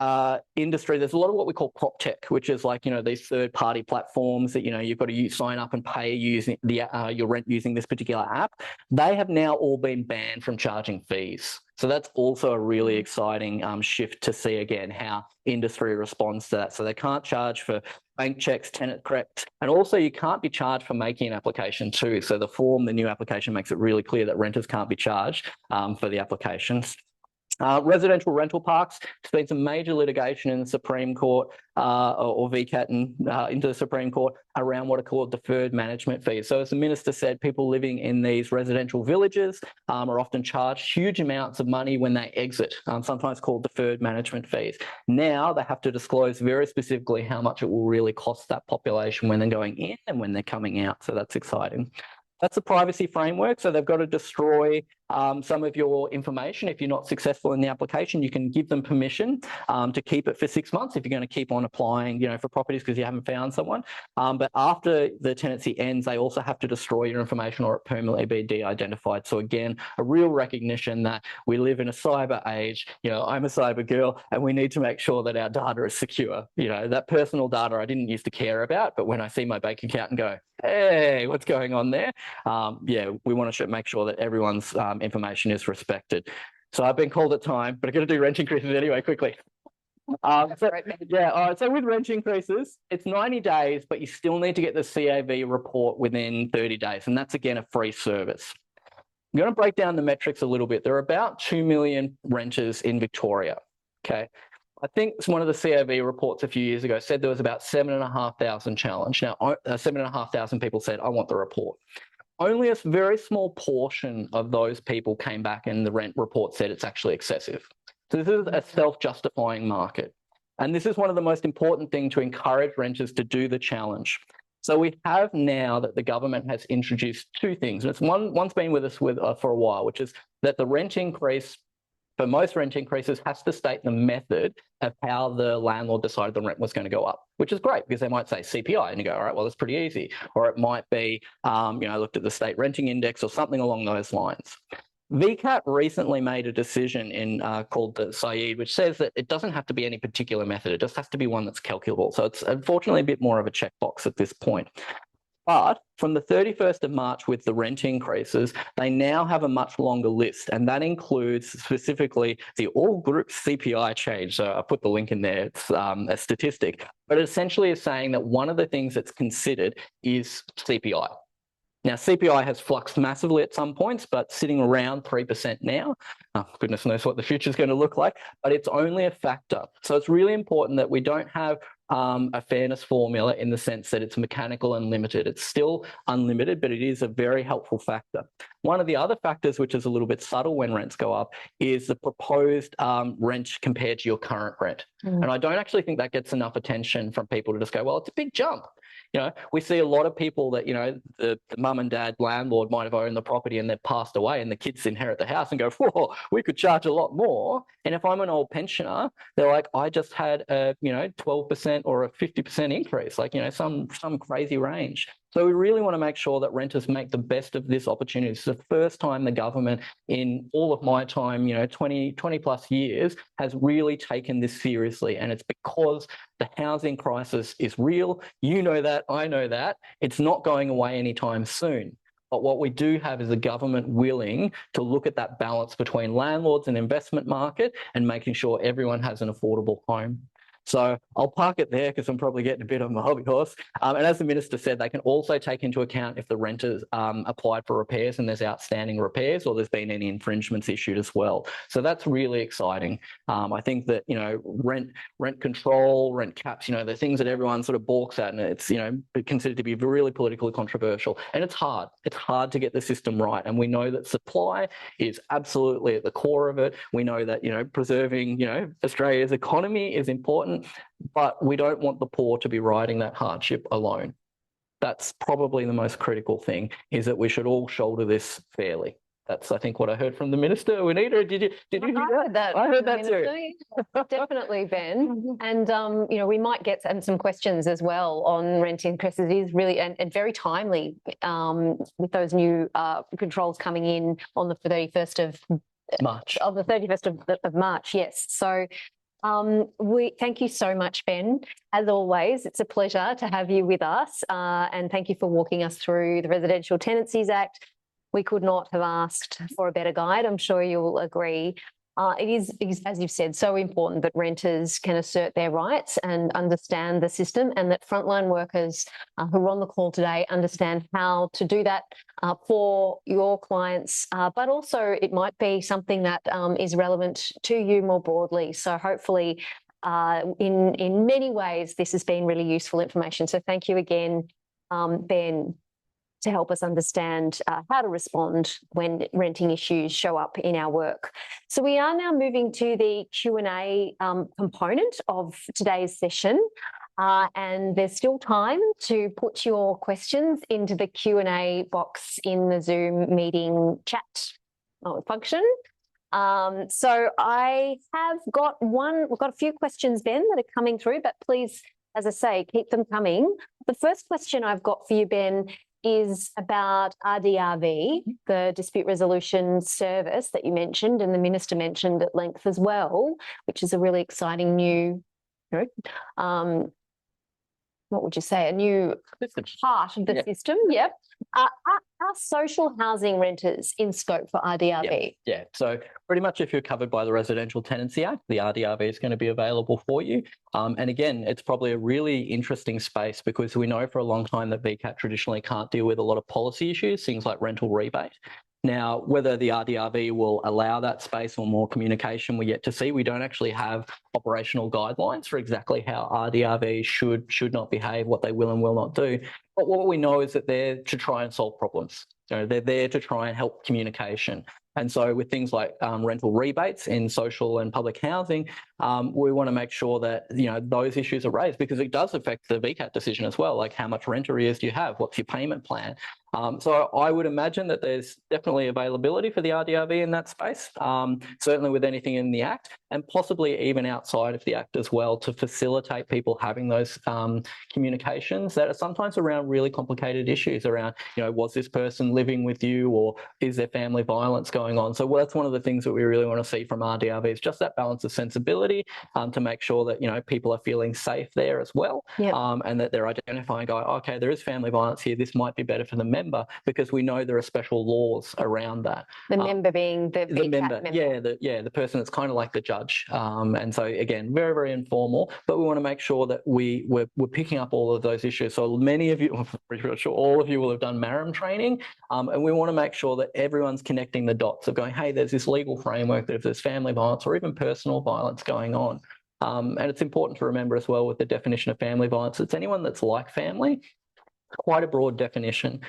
industry, there's a lot of what we call prop tech, which is like, these third-party platforms that, you've got to sign up and pay using your rent using this particular app. They have now all been banned from charging fees. So that's also a really exciting shift to see again how industry responds to that. So they can't charge for bank checks, tenant correct, and also you can't be charged for making an application too. So the new application makes it really clear that renters can't be charged for the applications. Residential rental parks, there's been some major litigation in the Supreme Court or VCAT into the Supreme Court around what are called deferred management fees. So as the minister said, people living in these residential villages are often charged huge amounts of money when they exit, sometimes called deferred management fees. Now they have to disclose very specifically how much it will really cost that population when they're going in and when they're coming out. So that's exciting. That's a privacy framework. So they've got to destroy some of your information. If you're not successful in the application, you can give them permission to keep it for 6 months if you're going to keep on applying, for properties because you haven't found someone. But after the tenancy ends, they also have to destroy your information or it permanently be de-identified. So again, a real recognition that we live in a cyber age. I'm a cyber girl, and we need to make sure that our data is secure. That personal data I didn't used to care about, but when I see my bank account and go, hey, what's going on there? We want to make sure that everyone's information is respected. So I've been called at time, but I'm going to do rent increases anyway, quickly. All right. So with rent increases, it's 90 days, but you still need to get the CAV report within 30 days. And that's, again, a free service. I'm going to break down the metrics a little bit. There are about 2 million renters in Victoria. Okay. I think one of the CAV reports a few years ago said there was about 7,500 challenged. Now, 7,500 people said, I want the report. Only a very small portion of those people came back and the rent report said it's actually excessive. So this is a self-justifying market. And this is one of the most important things to encourage renters to do the challenge. So we have now that the government has introduced two things. And it's one's been with us for a while, which is that the rent increase for most rent increases has to state the method of how the landlord decided the rent was going to go up, which is great because they might say CPI and you go, all right, well, that's pretty easy. Or it might be, I looked at the state renting index or something along those lines. VCAT recently made a decision called the SAID, which says that it doesn't have to be any particular method. It just has to be one that's calculable. So it's unfortunately a bit more of a checkbox at this point. But from the 31st of March with the rent increases, they now have a much longer list, and that includes specifically the all group CPI change. So I put the link in there, it's a statistic, but it essentially is saying that one of the things that's considered is CPI. Now, CPI has fluxed massively at some points, but sitting around 3% now. Oh, goodness knows what the future is going to look like, but it's only a factor. So it's really important that we don't have a fairness formula in the sense that it's mechanical and limited. It's still unlimited, but it is a very helpful factor. One of the other factors, which is a little bit subtle when rents go up, is the proposed rent compared to your current rent. And I don't actually think that gets enough attention from people to just go, well, it's a big jump. We see a lot of people that, the mum and dad landlord might have owned the property and they've passed away and the kids inherit the house and go, whoa, we could charge a lot more. And if I'm an old pensioner, they're like, I just had a, 12% or a 50% increase, like, some crazy range. So we really want to make sure that renters make the best of this opportunity. It's the first time the government in all of my time, 20 plus years, has really taken this seriously. And it's because the housing crisis is real. You know that, I know that. It's not going away anytime soon. But what we do have is a government willing to look at that balance between landlords and investment market and making sure everyone has an affordable home. So I'll park it there because I'm probably getting a bit on my hobby horse. And as the Minister said, they can also take into account if the renters applied for repairs and there's outstanding repairs or there's been any infringements issued as well. So that's really exciting. I think that, rent control, rent caps, the things that everyone sort of balks at, and it's, considered to be really politically controversial. And it's hard. It's hard to get the system right. And we know that supply is absolutely at the core of it. We know that, preserving, Australia's economy is important, but we don't want the poor to be riding that hardship alone. That's probably the most critical thing, is that we should all shoulder this fairly. That's, I think, what I heard from the Minister. Juanita, did you hear that? I heard that too. Definitely, Ben. And, we might get some questions as well on rent increases. It is really and very timely with those new controls coming in on the 31st of March. Of the 31st of March, yes. So we thank you so much, Ben. As always, it's a pleasure to have you with us, and thank you for walking us through the Residential Tenancies Act. We could not have asked for a better guide. I'm sure you'll agree. It is, as you've said, so important that renters can assert their rights and understand the system, and that frontline workers who are on the call today understand how to do that for your clients. But also it might be something that is relevant to you more broadly. So hopefully in many ways this has been really useful information. So thank you again, Ben, to help us understand how to respond when renting issues show up in our work. So we are now moving to the Q&A component of today's session, and there's still time to put your questions into the Q&A box in the Zoom meeting chat function. So I have got we've got a few questions, Ben, that are coming through, but please, as I say, keep them coming. The first question I've got for you, Ben, is about RDRV, the dispute resolution service that you mentioned and the Minister mentioned at length as well, which is a really exciting new, what would you say, a new part of the system. Yep. Are social housing renters in scope for RDRV? Yeah. So pretty much if you're covered by the Residential Tenancy Act, the RDRV is going to be available for you. And again, it's probably a really interesting space because we know for a long time that VCAT traditionally can't deal with a lot of policy issues, things like rental rebate. Now, whether the RDRV will allow that space or more communication, we're yet to see. We don't actually have operational guidelines for exactly how RDRV should not behave, what they will and will not do. But what we know is that they're to try and solve problems. They're there to try and help communication. And so with things like rental rebates in social and public housing, we want to make sure that, those issues are raised because it does affect the VCAT decision as well, like how much rent arrears do you have? What's your payment plan? So I would imagine that there's definitely availability for the RDRV in that space, certainly with anything in the Act and possibly even outside of the Act as well to facilitate people having those communications that are sometimes around really complicated issues around, was this person living with you or is there family violence going on? So that's one of the things that we really want to see from RDRV is just that balance of sensibility to make sure that, people are feeling safe there as well. Yep. And that they're identifying, going, okay, there is family violence here. This might be better for the member because we know there are special laws around that. The member being the member. The person that's kind of like the judge. And so again, very, very informal, but we want to make sure that we're picking up all of those issues. So many of you, I'm pretty sure all of you will have done MARAM training, and we want to make sure that everyone's connecting the dots of going, hey, there's this legal framework, there's family violence or even personal violence going on. And it's important to remember as well with the definition of family violence, it's anyone that's like family. Quite a broad definition.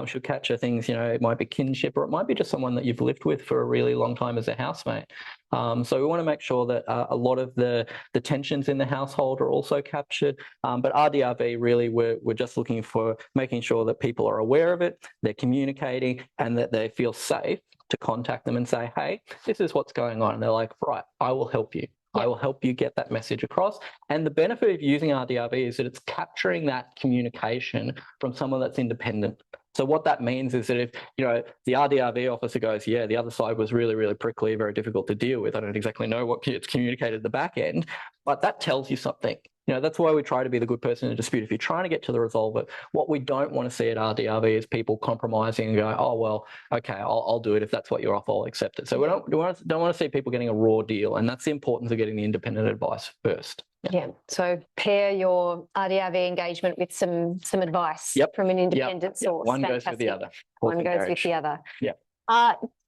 Should capture things, it might be kinship or it might be just someone that you've lived with for a really long time as a housemate. So we want to make sure that a lot of the tensions in the household are also captured. But RDRV, really, we're just looking for making sure that people are aware of it, they're communicating and that they feel safe to contact them and say, hey, this is what's going on. And they're like, right, I will help you. I will help you get that message across. And the benefit of using RDRV is that it's capturing that communication from someone that's independent. So what that means is that if, the RDRV officer goes, yeah, the other side was really, really prickly, very difficult to deal with. I don't exactly know what it's communicated at the back end, but that tells you something. That's why we try to be the good person in a dispute. If you're trying to get to the resolve it, what we don't want to see at RDRV is people compromising and going, oh, well, okay, I'll do it. If that's what you're off, I'll accept it. So we don't want to see people getting a raw deal. And that's the importance of getting the independent advice first. Yeah. So pair your RDRV engagement with some advice from an independent source. One goes with the other. One goes with the other. Yeah.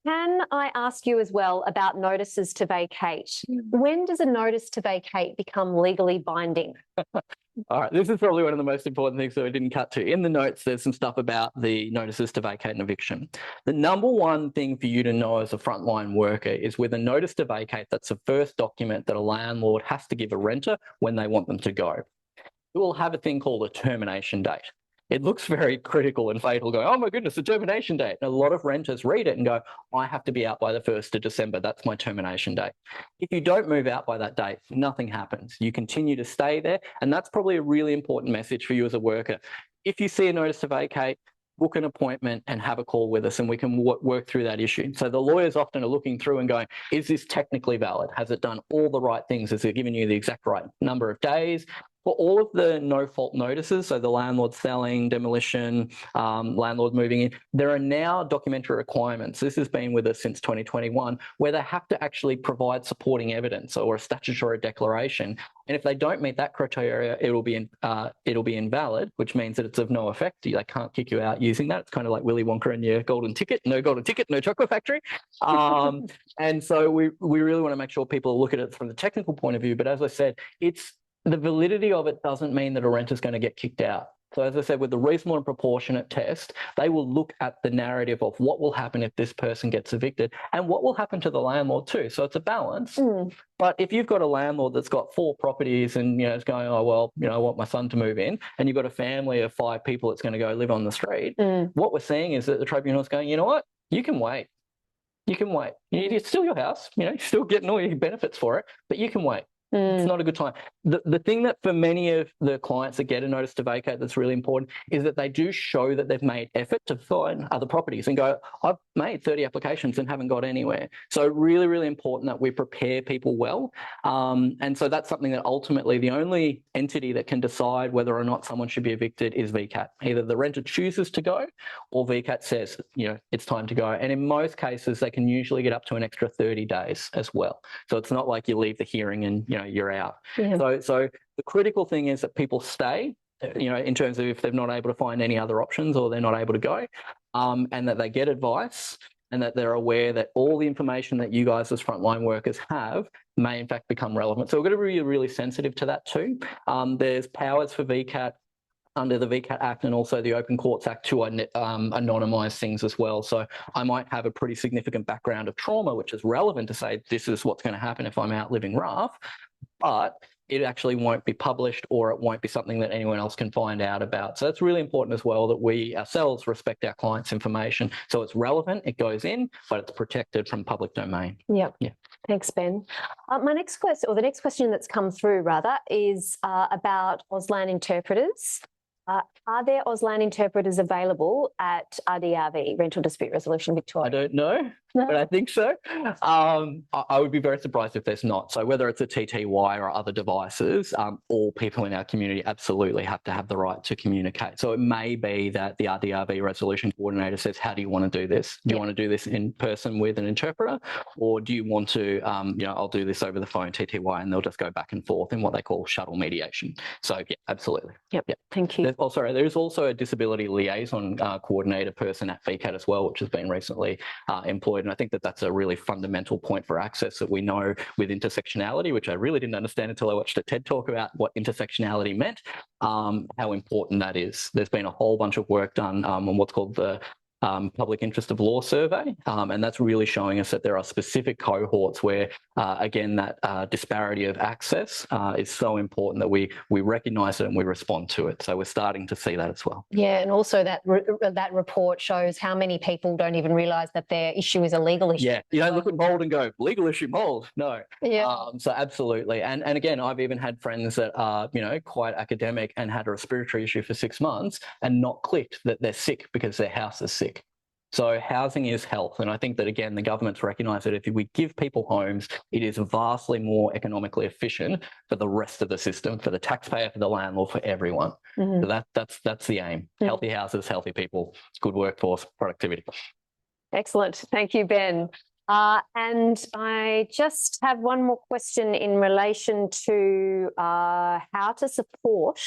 Can I ask you as well about notices to vacate? When does a notice to vacate become legally binding? All right, this is probably one of the most important things that we didn't cut to. In the notes, there's some stuff about the notices to vacate and eviction. The number one thing for you to know as a frontline worker is with a notice to vacate, that's the first document that a landlord has to give a renter when they want them to go. It will have a thing called a termination date. It looks very critical and fatal, going, oh my goodness, the termination date. And a lot of renters read it and go, I have to be out by the 1st of December. That's my termination date. If you don't move out by that date, nothing happens. You continue to stay there. And that's probably a really important message for you as a worker. If you see a notice to vacate, book an appointment and have a call with us and we can work through that issue. So the lawyers often are looking through and going, is this technically valid? Has it done all the right things? Has it given you the exact right number of days? For all of the no-fault notices, so the landlord selling, demolition, landlord moving in, there are now documentary requirements. This has been with us since 2021, where they have to actually provide supporting evidence or a statutory declaration. And if they don't meet that criteria, it'll be invalid, which means that it's of no effect. They can't kick you out using that. It's kind of like Willy Wonka and your golden ticket. No golden ticket, no chocolate factory. And so we really want to make sure people look at it from the technical point of view. But as I said, the validity of it doesn't mean that a renter's going to get kicked out. So as I said, with the reasonable and proportionate test, they will look at the narrative of what will happen if this person gets evicted and what will happen to the landlord too. So it's a balance. But if you've got a landlord that's got 4 properties and, it's going, oh, well, I want my son to move in, and you've got a family of 5 people that's going to go live on the street, what we're seeing is that the tribunal's going, you know what? You can wait. You can wait. It's still your house. You're still getting all your benefits for it, but you can wait. It's not a good time. The thing that for many of the clients that get a notice to vacate that's really important is that they do show that they've made effort to find other properties and go, I've made 30 applications and haven't got anywhere. So really, really important that we prepare people well. And so that's something that ultimately the only entity that can decide whether or not someone should be evicted is VCAT. Either the renter chooses to go or VCAT says, it's time to go. And in most cases, they can usually get up to an extra 30 days as well. So it's not like you leave the hearing and, you're out. So the critical thing is that people stay, in terms of if they're not able to find any other options or they're not able to go, and that they get advice and that they're aware that all the information that you guys as frontline workers have may in fact become relevant. So we've got to be really, really sensitive to that too. There's powers for VCAT under the VCAT Act and also the Open Courts Act to anonymise things as well. So I might have a pretty significant background of trauma, which is relevant to say this is what's going to happen if I'm out living rough, but it actually won't be published or it won't be something that anyone else can find out about. So it's really important as well that we ourselves respect our clients' information. So it's relevant, it goes in, but it's protected from public domain. Yeah. Thanks, Ben. My next question, or the next question that's come through rather, is about Auslan interpreters. Are there Auslan interpreters available at RDRV, Rental Dispute Resolution Victoria? I don't know, but I think so. I would be very surprised if there's not. So whether it's a TTY or other devices, all people in our community absolutely have to have the right to communicate. So it may be that the RDRV resolution coordinator says, how do you want to do this? Do you want to do this in person with an interpreter? Or do you want to, I'll do this over the phone, TTY, and they'll just go back and forth in what they call shuttle mediation. So yeah, absolutely. Yep. Thank you. There's also a disability liaison coordinator person at VCAT as well, which has been recently employed. And I think that that's a really fundamental point for access that we know with intersectionality, which I really didn't understand until I watched a TED talk about what intersectionality meant, how important that is. There's been a whole bunch of work done on what's called the Public Interest of Law survey, and that's really showing us that there are specific cohorts where, again, that disparity of access is so important that we recognise it and we respond to it. So we're starting to see that as well. Yeah, and also that report shows how many people don't even realise that their issue is a legal issue. Yeah, you don't look at mould and go, legal issue, mould. No. Yeah. So absolutely. And again, I've even had friends that are, quite academic and had a respiratory issue for 6 months and not clicked that they're sick because their house is sick. So housing is health. And I think that, again, the government's recognised that if we give people homes, it is vastly more economically efficient for the rest of the system, for the taxpayer, for the landlord, for everyone. So that's the aim. Healthy houses, healthy people, good workforce, productivity. Excellent. Thank you, Ben. And I just have one more question in relation to how to support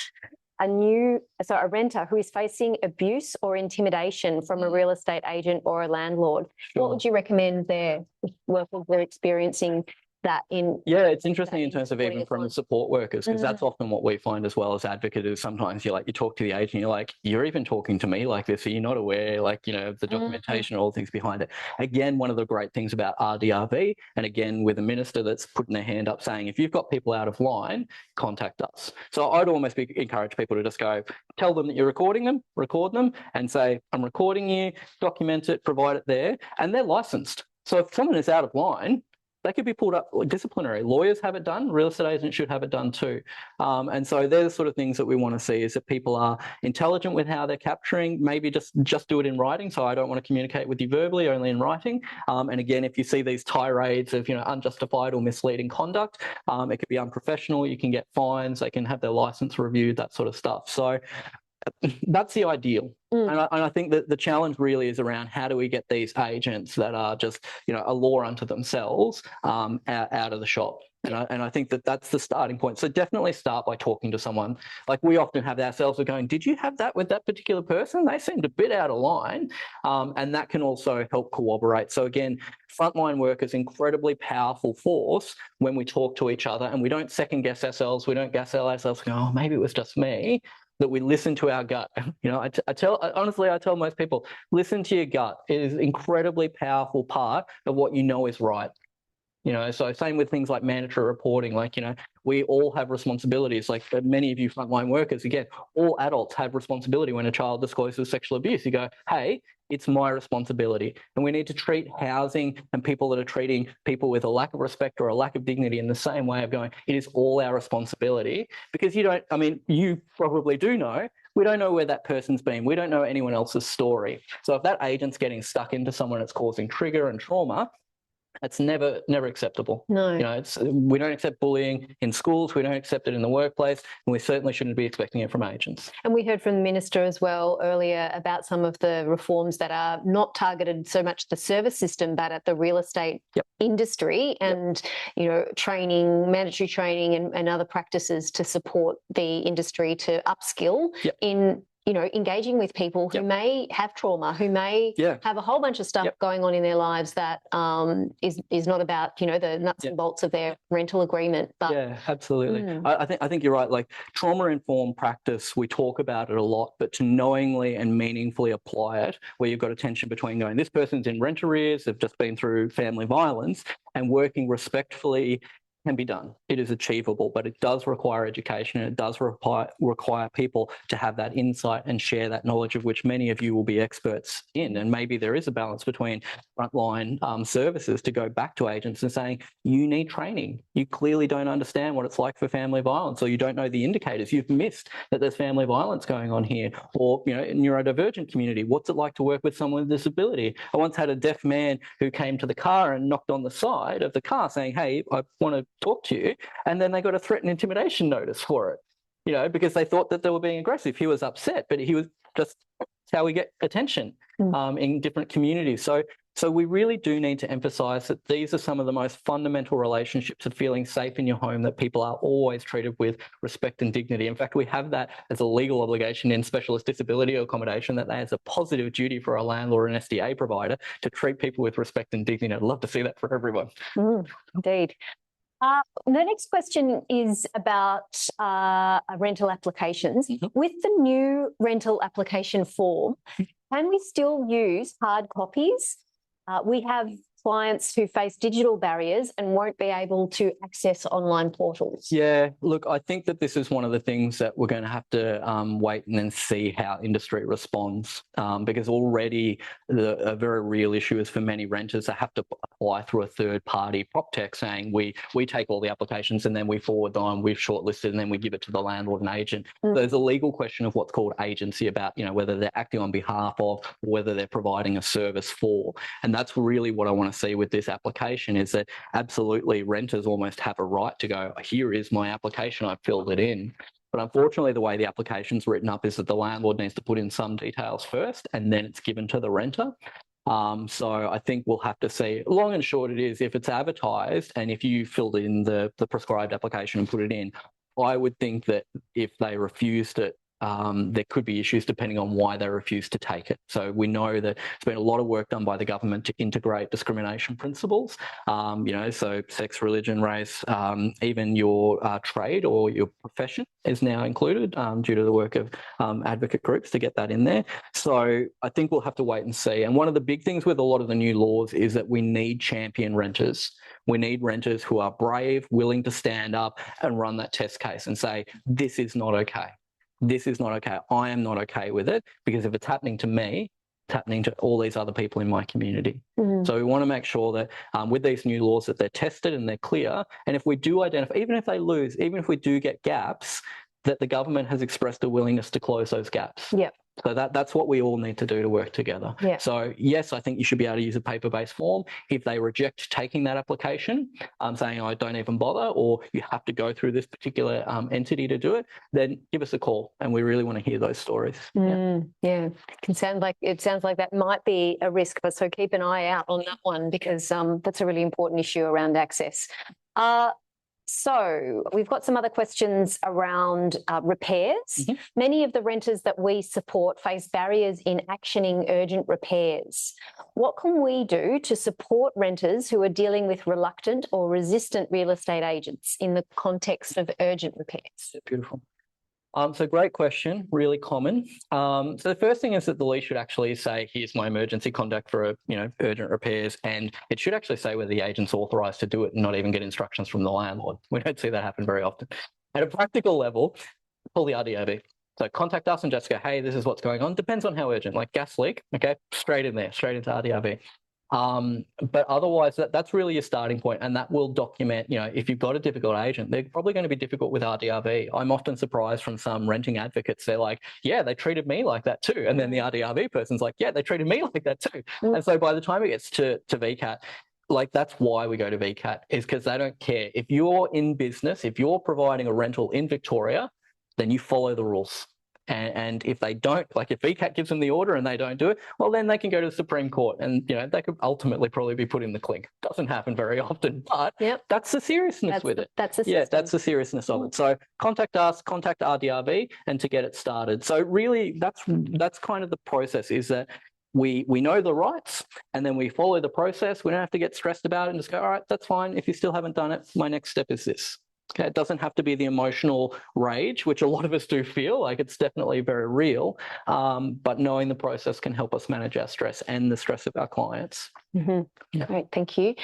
a renter who is facing abuse or intimidation from a real estate agent or a landlord. Sure. What would you recommend there if workers are experiencing that in? Yeah, it's interesting in terms of even from the support workers, because that's often what we find as well as advocates is sometimes you talk to the agent, you're like, you're even talking to me like this, are you not aware, of the documentation, all the things behind it. Again, one of the great things about RDRV, and again, with a minister that's putting their hand up saying, if you've got people out of line, contact us. So I'd almost encourage people to just go, tell them that you're recording them, record them, and say, I'm recording you, document it, provide it there, and they're licensed. So if someone is out of line, they could be pulled up disciplinary. Lawyers have it done. Real estate agents should have it done too. And so they're the sort of things that we want to see is that people are intelligent with how they're capturing, maybe just do it in writing. So I don't want to communicate with you verbally, only in writing. And again, if you see these tirades of, unjustified or misleading conduct, it could be unprofessional. You can get fines. They can have their license reviewed, that sort of stuff. So that's the ideal. And I think that the challenge really is around how do we get these agents that are just, a law unto themselves out of the shop. And I think that that's the starting point. So definitely start by talking to someone. Like we often have ourselves going, did you have that with that particular person? They seemed a bit out of line. And that can also help corroborate. So again, frontline workers, incredibly powerful force when we talk to each other and we don't second guess ourselves. We don't gaslight ourselves, go, oh, maybe it was just me. That we listen to our gut. I tell most people, listen to your gut. It is an incredibly powerful part of what you know is right. So same with things like mandatory reporting, we all have responsibilities. Like many of you frontline workers, again, all adults have responsibility when a child discloses sexual abuse. You go, hey, it's my responsibility. And we need to treat housing and people that are treating people with a lack of respect or a lack of dignity in the same way of going, it is all our responsibility. Because you probably do know, we don't know where that person's been. We don't know anyone else's story. So if that agent's getting stuck into someone that's causing trigger and trauma, it's never acceptable. No. We don't accept bullying in schools, we don't accept it in the workplace, and we certainly shouldn't be expecting it from agents. And we heard from the Minister as well earlier about some of the reforms that are not targeted so much the service system, but at the real estate industry and, training, mandatory training and other practices to support the industry to upskill in engaging with people who may have trauma, who may have a whole bunch of stuff going on in their lives that is not about, the nuts and bolts of their rental agreement. But yeah, absolutely. I think you're right. Like trauma-informed practice, we talk about it a lot, but to knowingly and meaningfully apply it, where you've got a tension between going, this person's in rent arrears, they've just been through family violence, and working respectfully can be done. It is achievable, but it does require education and it does require people to have that insight and share that knowledge of which many of you will be experts in. And maybe there is a balance between frontline services to go back to agents and saying, you need training. You clearly don't understand what it's like for family violence, or you don't know the indicators. You've missed that there's family violence going on here. Or, neurodivergent community, what's it like to work with someone with disability? I once had a deaf man who came to the car and knocked on the side of the car saying, hey, I want to talk to you, and then they got a threat and intimidation notice for it, because they thought that they were being aggressive. He was upset, but he was just how we get attention in different communities. So we really do need to emphasise that these are some of the most fundamental relationships of feeling safe in your home, that people are always treated with respect and dignity. In fact, we have that as a legal obligation in specialist disability accommodation, that has a positive duty for a landlord and SDA provider to treat people with respect and dignity. I'd love to see that for everyone. Indeed. The next question is about rental applications. With the new rental application form, can we still use hard copies? We have clients who face digital barriers and won't be able to access online portals. Yeah, look, I think that this is one of the things that we're going to have to wait and then see how industry responds, because already a very real issue is for many renters that have to apply through a third-party prop tech saying we take all the applications and then we forward them, we've shortlisted, and then we give it to the landlord and agent. There's a legal question of what's called agency about, whether they're acting on behalf of, or whether they're providing a service for. And that's really what I want to see with this application, is that absolutely renters almost have a right to go, here is my application, I've filled it in. But unfortunately, the way the application's written up is that the landlord needs to put in some details first and then it's given to the renter. So I think we'll have to see. Long and short it is, if it's advertised and if you filled in the prescribed application and put it in, I would think that if they refused it, there could be issues depending on why they refuse to take it. So we know that there's been a lot of work done by the government to integrate discrimination principles, so sex, religion, race, even your trade or your profession is now included due to the work of advocate groups to get that in there. So I think we'll have to wait and see. And one of the big things with a lot of the new laws is that we need champion renters. We need renters who are brave, willing to stand up and run that test case and say, this is not okay. This is not okay. I am not okay with it, because if it's happening to me, it's happening to all these other people in my community. So we want to make sure that with these new laws that they're tested and they're clear. And if we do identify, even if they lose, even if we do get gaps, that the government has expressed a willingness to close those gaps. Yeah. So that's what we all need to do to work together. Yeah. So yes, I think you should be able to use a paper-based form. If they reject taking that application, saying, I don't even bother, or you have to go through this particular entity to do it, then give us a call, and we really want to hear those stories. Yeah. It sounds like that might be a risk, but so keep an eye out on that one, because that's a really important issue around access. So we've got some other questions around repairs. Many of the renters that we support face barriers in actioning urgent repairs. What can we do to support renters who are dealing with reluctant or resistant real estate agents in the context of urgent repairs? Beautiful. So great question, really common. So the first thing is that the lease should actually say, here's my emergency contact for, urgent repairs. And it should actually say whether the agent's authorised to do it and not even get instructions from the landlord. We don't see that happen very often. At a practical level, call the RDRV. So contact us and just go, hey, this is what's going on. Depends on how urgent, like gas leak, okay, straight in there, straight into RDRV. But otherwise, that's really your starting point, and that will document, if you've got a difficult agent, they're probably going to be difficult with RDRV. I'm often surprised from some renting advocates. They're like, yeah, they treated me like that too. And then the RDRV person's like, yeah, they treated me like that too. And so by the time it gets to VCAT, that's why we go to VCAT, is because they don't care. If you're in business, if you're providing a rental in Victoria, then you follow the rules. And if they don't, if VCAT gives them the order and they don't do it, well, then they can go to the Supreme Court, and they could ultimately probably be put in the clink. Doesn't happen very often, but that's the seriousness with it. That's the seriousness of it. So contact us, contact RDRV, and to get it started. So really, that's kind of the process, is that we know the rights, and then we follow the process. We don't have to get stressed about it and just go, all right, that's fine. If you still haven't done it, my next step is this. Okay, it doesn't have to be the emotional rage, which a lot of us do feel like. It's definitely very real, but knowing the process can help us manage our stress and the stress of our clients. Great, thank you.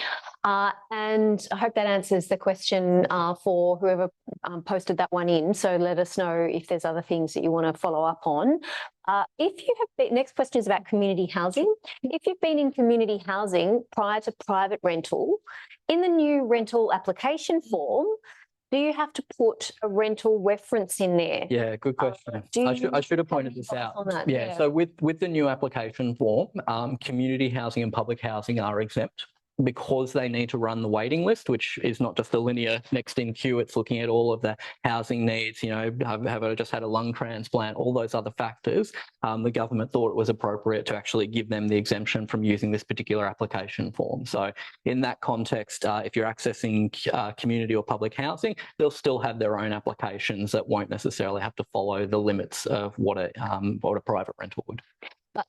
And I hope that answers the question for whoever posted that one in. So let us know if there's other things that you want to follow up on. If you have been, next question is about community housing. If you've been in community housing prior to private rental, in the new rental application form, do you have to put a rental reference in there? Yeah, good question. I should have pointed this out. Yeah, so with the new application form, community housing and public housing are exempt, because they need to run the waiting list, which is not just a linear next in queue. It's looking at all of the housing needs, have I just had a lung transplant, all those other factors. The government thought it was appropriate to actually give them the exemption from using this particular application form. So in that context, if you're accessing community or public housing, they'll still have their own applications that won't necessarily have to follow the limits of what a private rental would.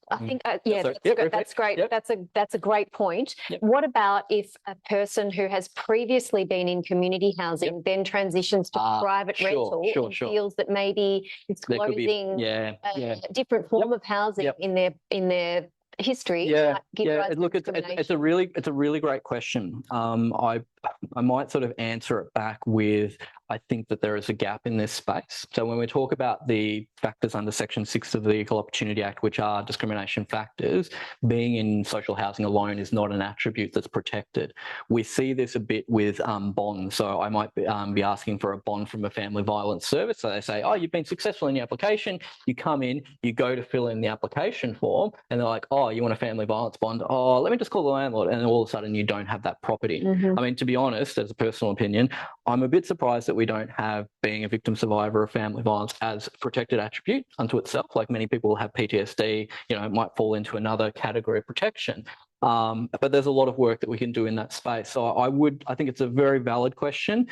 I think, that's great. That's a great point. What about if a person who has previously been in community housing then transitions to private rental and feels that maybe it's closing a different form of housing in their history? Look, it's a really great question. I might sort of answer it back with, I think that there is a gap in this space. So when we talk about the factors under Section 6 of the Equal Opportunity Act, which are discrimination factors, being in social housing alone is not an attribute that's protected. We see this a bit with bonds. So I might be asking for a bond from a family violence service. So they say, oh, you've been successful in your application. You come in, you go to fill in the application form, and they're like, oh, you want a family violence bond? Oh, let me just call the landlord. And then all of a sudden you don't have that property. I mean, to be be honest, as a personal opinion, I'm a bit surprised that we don't have being a victim survivor of family violence as a protected attribute unto itself. Like many people have PTSD, it might fall into another category of protection. But there's a lot of work that we can do in that space. So I think it's a very valid question.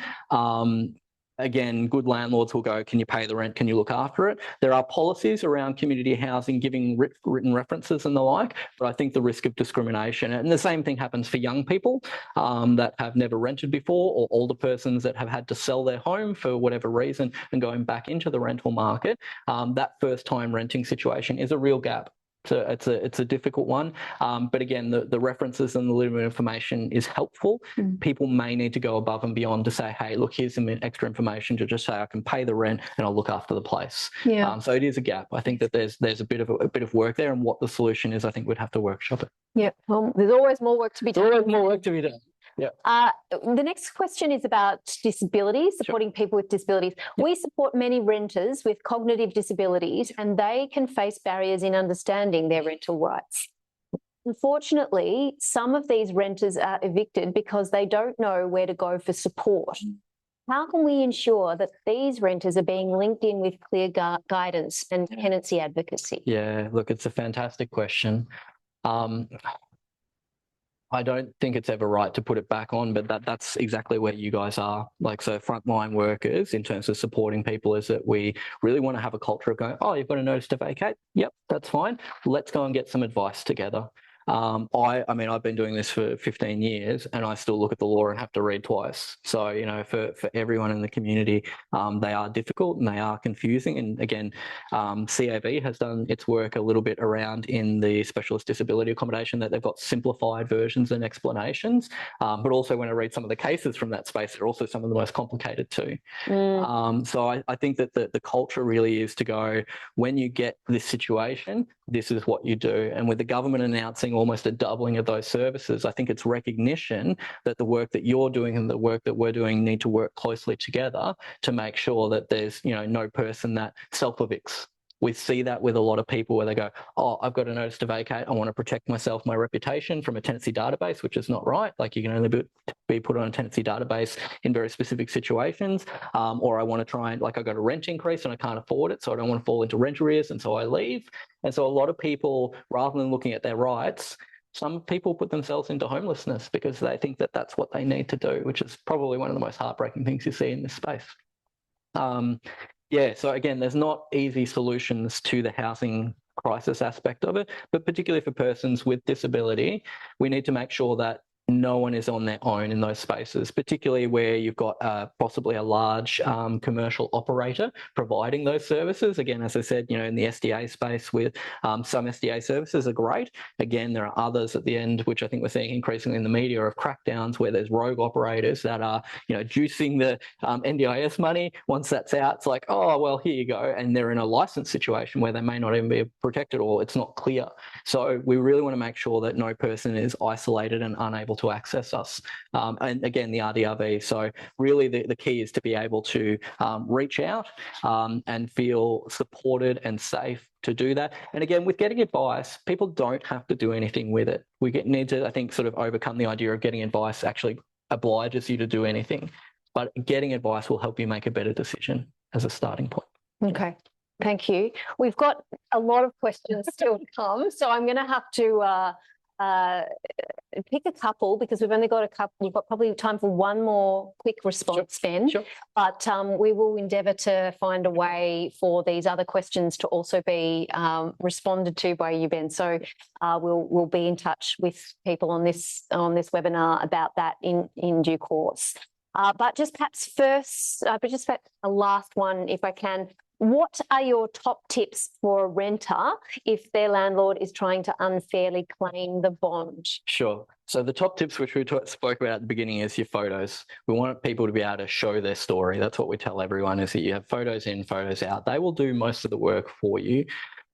Again, good landlords will go, can you pay the rent? Can you look after it? There are policies around community housing giving written references and the like, but I think the risk of discrimination, and the same thing happens for young people that have never rented before, or older persons that have had to sell their home for whatever reason and going back into the rental market. That first time renting situation is a real gap. So it's a difficult one, but again, the references and the little bit of information is helpful. People may need to go above and beyond to say, hey, look, here's some extra information to just say I can pay the rent and I'll look after the place. Yeah. So it is a gap. I think that there's a bit of work there, and what the solution is, I think we'd have to workshop it. Yeah. Well, there's always more work to be done. There's always more work to be done. Yeah. The next question is about disabilities, supporting people with disabilities. We support many renters with cognitive disabilities, and they can face barriers in understanding their rental rights. Unfortunately, some of these renters are evicted because they don't know where to go for support. How can we ensure that these renters are being linked in with clear guidance and tenancy advocacy? Yeah, look, it's a fantastic question. I don't think it's ever right to put it back on, but that's exactly where you guys are. Like, so frontline workers in terms of supporting people is that we really want to have a culture of going, oh, you've got a notice to vacate? Yep, that's fine. Let's go and get some advice together. I mean, I've been doing this for 15 years and I still look at the law and have to read twice. So, for everyone in the community, they are difficult and they are confusing. And again, CAV has done its work a little bit around in the specialist disability accommodation, that they've got simplified versions and explanations. But also when I read some of the cases from that space, they're also some of the most complicated too. So I think that the culture really is to go, when you get this situation, this is what you do. And with the government announcing almost a doubling of those services, I think it's recognition that the work that you're doing and the work that we're doing need to work closely together to make sure that there's no person that self-evicts. We see that with a lot of people where they go, oh, I've got a notice to vacate. I want to protect myself, my reputation from a tenancy database, which is not right. Like, you can only be put on a tenancy database in very specific situations. Or I want to try and, like, I got a rent increase and I can't afford it, so I don't want to fall into rent arrears, and so I leave. And so a lot of people, rather than looking at their rights, some people put themselves into homelessness because they think that that's what they need to do, which is probably one of the most heartbreaking things you see in this space. Yeah, so again, there's not easy solutions to the housing crisis aspect of it, but particularly for persons with disability, we need to make sure that no one is on their own in those spaces, particularly where you've got possibly a large commercial operator providing those services. Again, as I said, in the SDA space, with some SDA services are great. Again, there are others at the end, which I think we're seeing increasingly in the media, of crackdowns where there's rogue operators that are, juicing the NDIS money. Once that's out, it's like, oh, well, here you go. And they're in a license situation where they may not even be protected, or it's not clear. So we really want to make sure that no person is isolated and unable to access us. And again, the RDRV. So really the key is to be able to reach out and feel supported and safe to do that. And again, with getting advice, people don't have to do anything with it. We need to, I think, sort of overcome the idea of getting advice actually obliges you to do anything. But getting advice will help you make a better decision as a starting point. Okay. Thank you. We've got a lot of questions still to come, so I'm going to have to pick a couple, because we've only got a couple. We've got probably time for one more quick response, Ben. Sure. But we will endeavour to find a way for these other questions to also be responded to by you, Ben. So we'll be in touch with people on this webinar about that in due course. But just perhaps a last one, if I can. What are your top tips for a renter if their landlord is trying to unfairly claim the bond? Sure. So the top tips, which we spoke about at the beginning, is your photos. We want people to be able to show their story. That's what we tell everyone, is that you have photos in, photos out. They will do most of the work for you.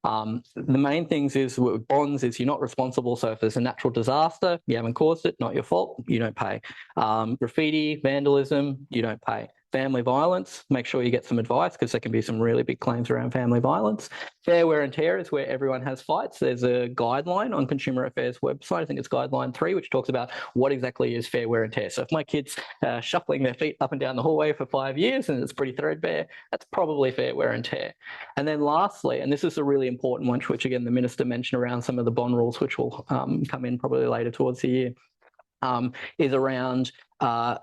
The main things is with bonds is you're not responsible. So if there's a natural disaster, you haven't caused it, not your fault, you don't pay. Graffiti, vandalism, you don't pay. Family violence, make sure you get some advice because there can be some really big claims around family violence. Fair wear and tear is where everyone has fights. There's a guideline on Consumer Affairs website, I think it's guideline 3, which talks about what exactly is fair wear and tear. So if my kid's shuffling their feet up and down the hallway for 5 years and it's pretty threadbare, that's probably fair wear and tear. And then lastly, and this is a really important one, which again the Minister mentioned around some of the bond rules, which will come in probably later towards the year, is around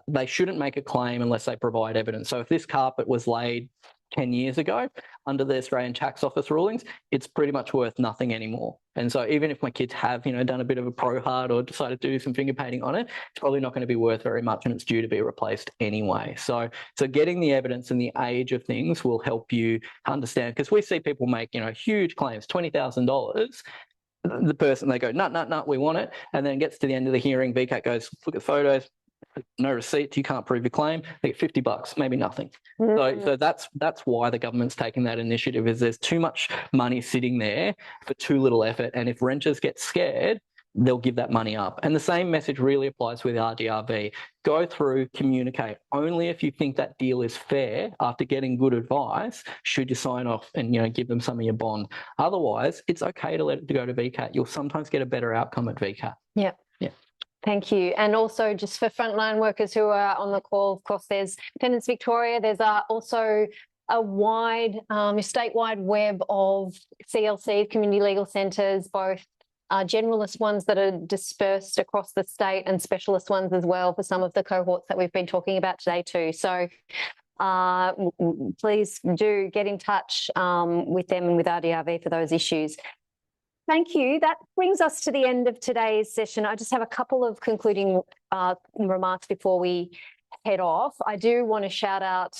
they shouldn't make a claim unless they provide evidence. So if this carpet was laid 10 years ago under the Australian Tax Office rulings, it's pretty much worth nothing anymore. And so even if my kids have, done a bit of a pro hard or decided to do some finger painting on it, it's probably not going to be worth very much and it's due to be replaced anyway. So getting the evidence and the age of things will help you understand, because we see people make, huge claims, $20,000. The person, they go, no, we want it. And then gets to the end of the hearing, VCAT goes, look at the photos, no receipts, you can't prove your claim. They get $50, maybe nothing. So that's why the government's taking that initiative, is there's too much money sitting there for too little effort. And if renters get scared, they'll give that money up. And the same message really applies with RDRV. Go through, communicate. Only if you think that deal is fair, after getting good advice, should you sign off and give them some of your bond. Otherwise, it's okay to let it go to VCAT. You'll sometimes get a better outcome at VCAT. Yeah. Thank you. And also just for frontline workers who are on the call, of course, there's Tenants Victoria. There's also a wide, statewide web of CLC, community legal centres, both generalist ones that are dispersed across the state and specialist ones as well for some of the cohorts that we've been talking about today too. So please do get in touch with them and with RDRV for those issues. Thank you. That brings us to the end of today's session. I just have a couple of concluding remarks before we head off. I do want to shout out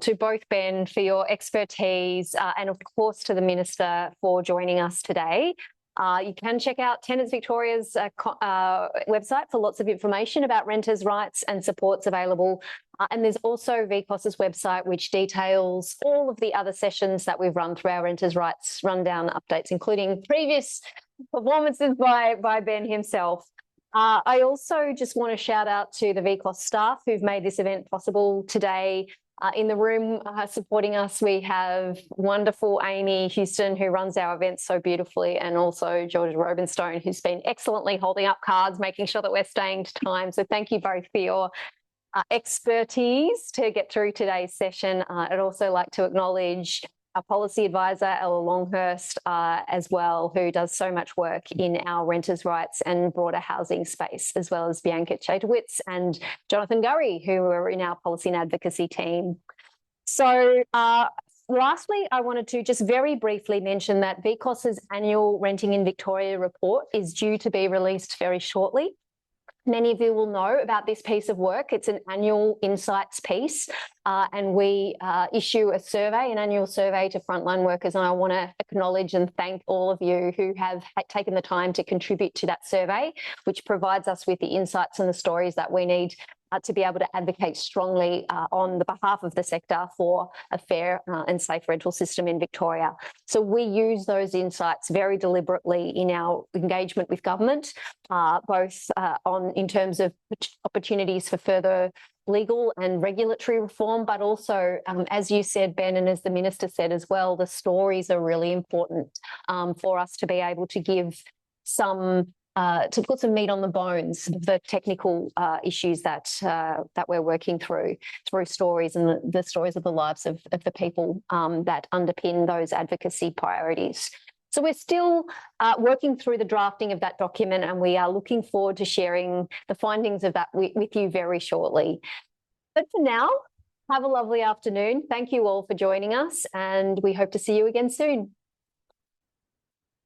to both Ben for your expertise and of course to the Minister for joining us today. You can check out Tenants Victoria's website for lots of information about renters' rights and supports available. And there's also VCOSS's website, which details all of the other sessions that we've run through our renters' rights rundown updates, including previous performances by Ben himself. I also just want to shout out to the VCOSS staff who've made this event possible today. In the room supporting us, we have wonderful Amy Houston, who runs our events so beautifully, and also Georgia Robenstone, who's been excellently holding up cards, making sure that we're staying to time. So thank you both for your expertise to get through today's session. I'd also like to acknowledge our policy advisor, Ella Longhurst, as well, who does so much work in our renters' rights and broader housing space, as well as Bianca Chatowitz and Jonathan Gurry, who are in our policy and advocacy team. So lastly, I wanted to just very briefly mention that VCOSS's annual Renting in Victoria report is due to be released very shortly. Many of you will know about this piece of work. It's an annual insights piece, and we issue a survey, an annual survey to frontline workers. And I want to acknowledge and thank all of you who have taken the time to contribute to that survey, which provides us with the insights and the stories that we need to be able to advocate strongly on the behalf of the sector for a fair and safe rental system in Victoria. So we use those insights very deliberately in our engagement with government, both in terms of opportunities for further legal and regulatory reform, but also, as you said, Ben, and as the Minister said as well, the stories are really important for us to be able to give some to put some meat on the bones of the technical issues that we're working through stories and the stories of the lives of the people that underpin those advocacy priorities. So we're still working through the drafting of that document, and we are looking forward to sharing the findings of that with you very shortly. But for now, have a lovely afternoon. Thank you all for joining us, and we hope to see you again soon.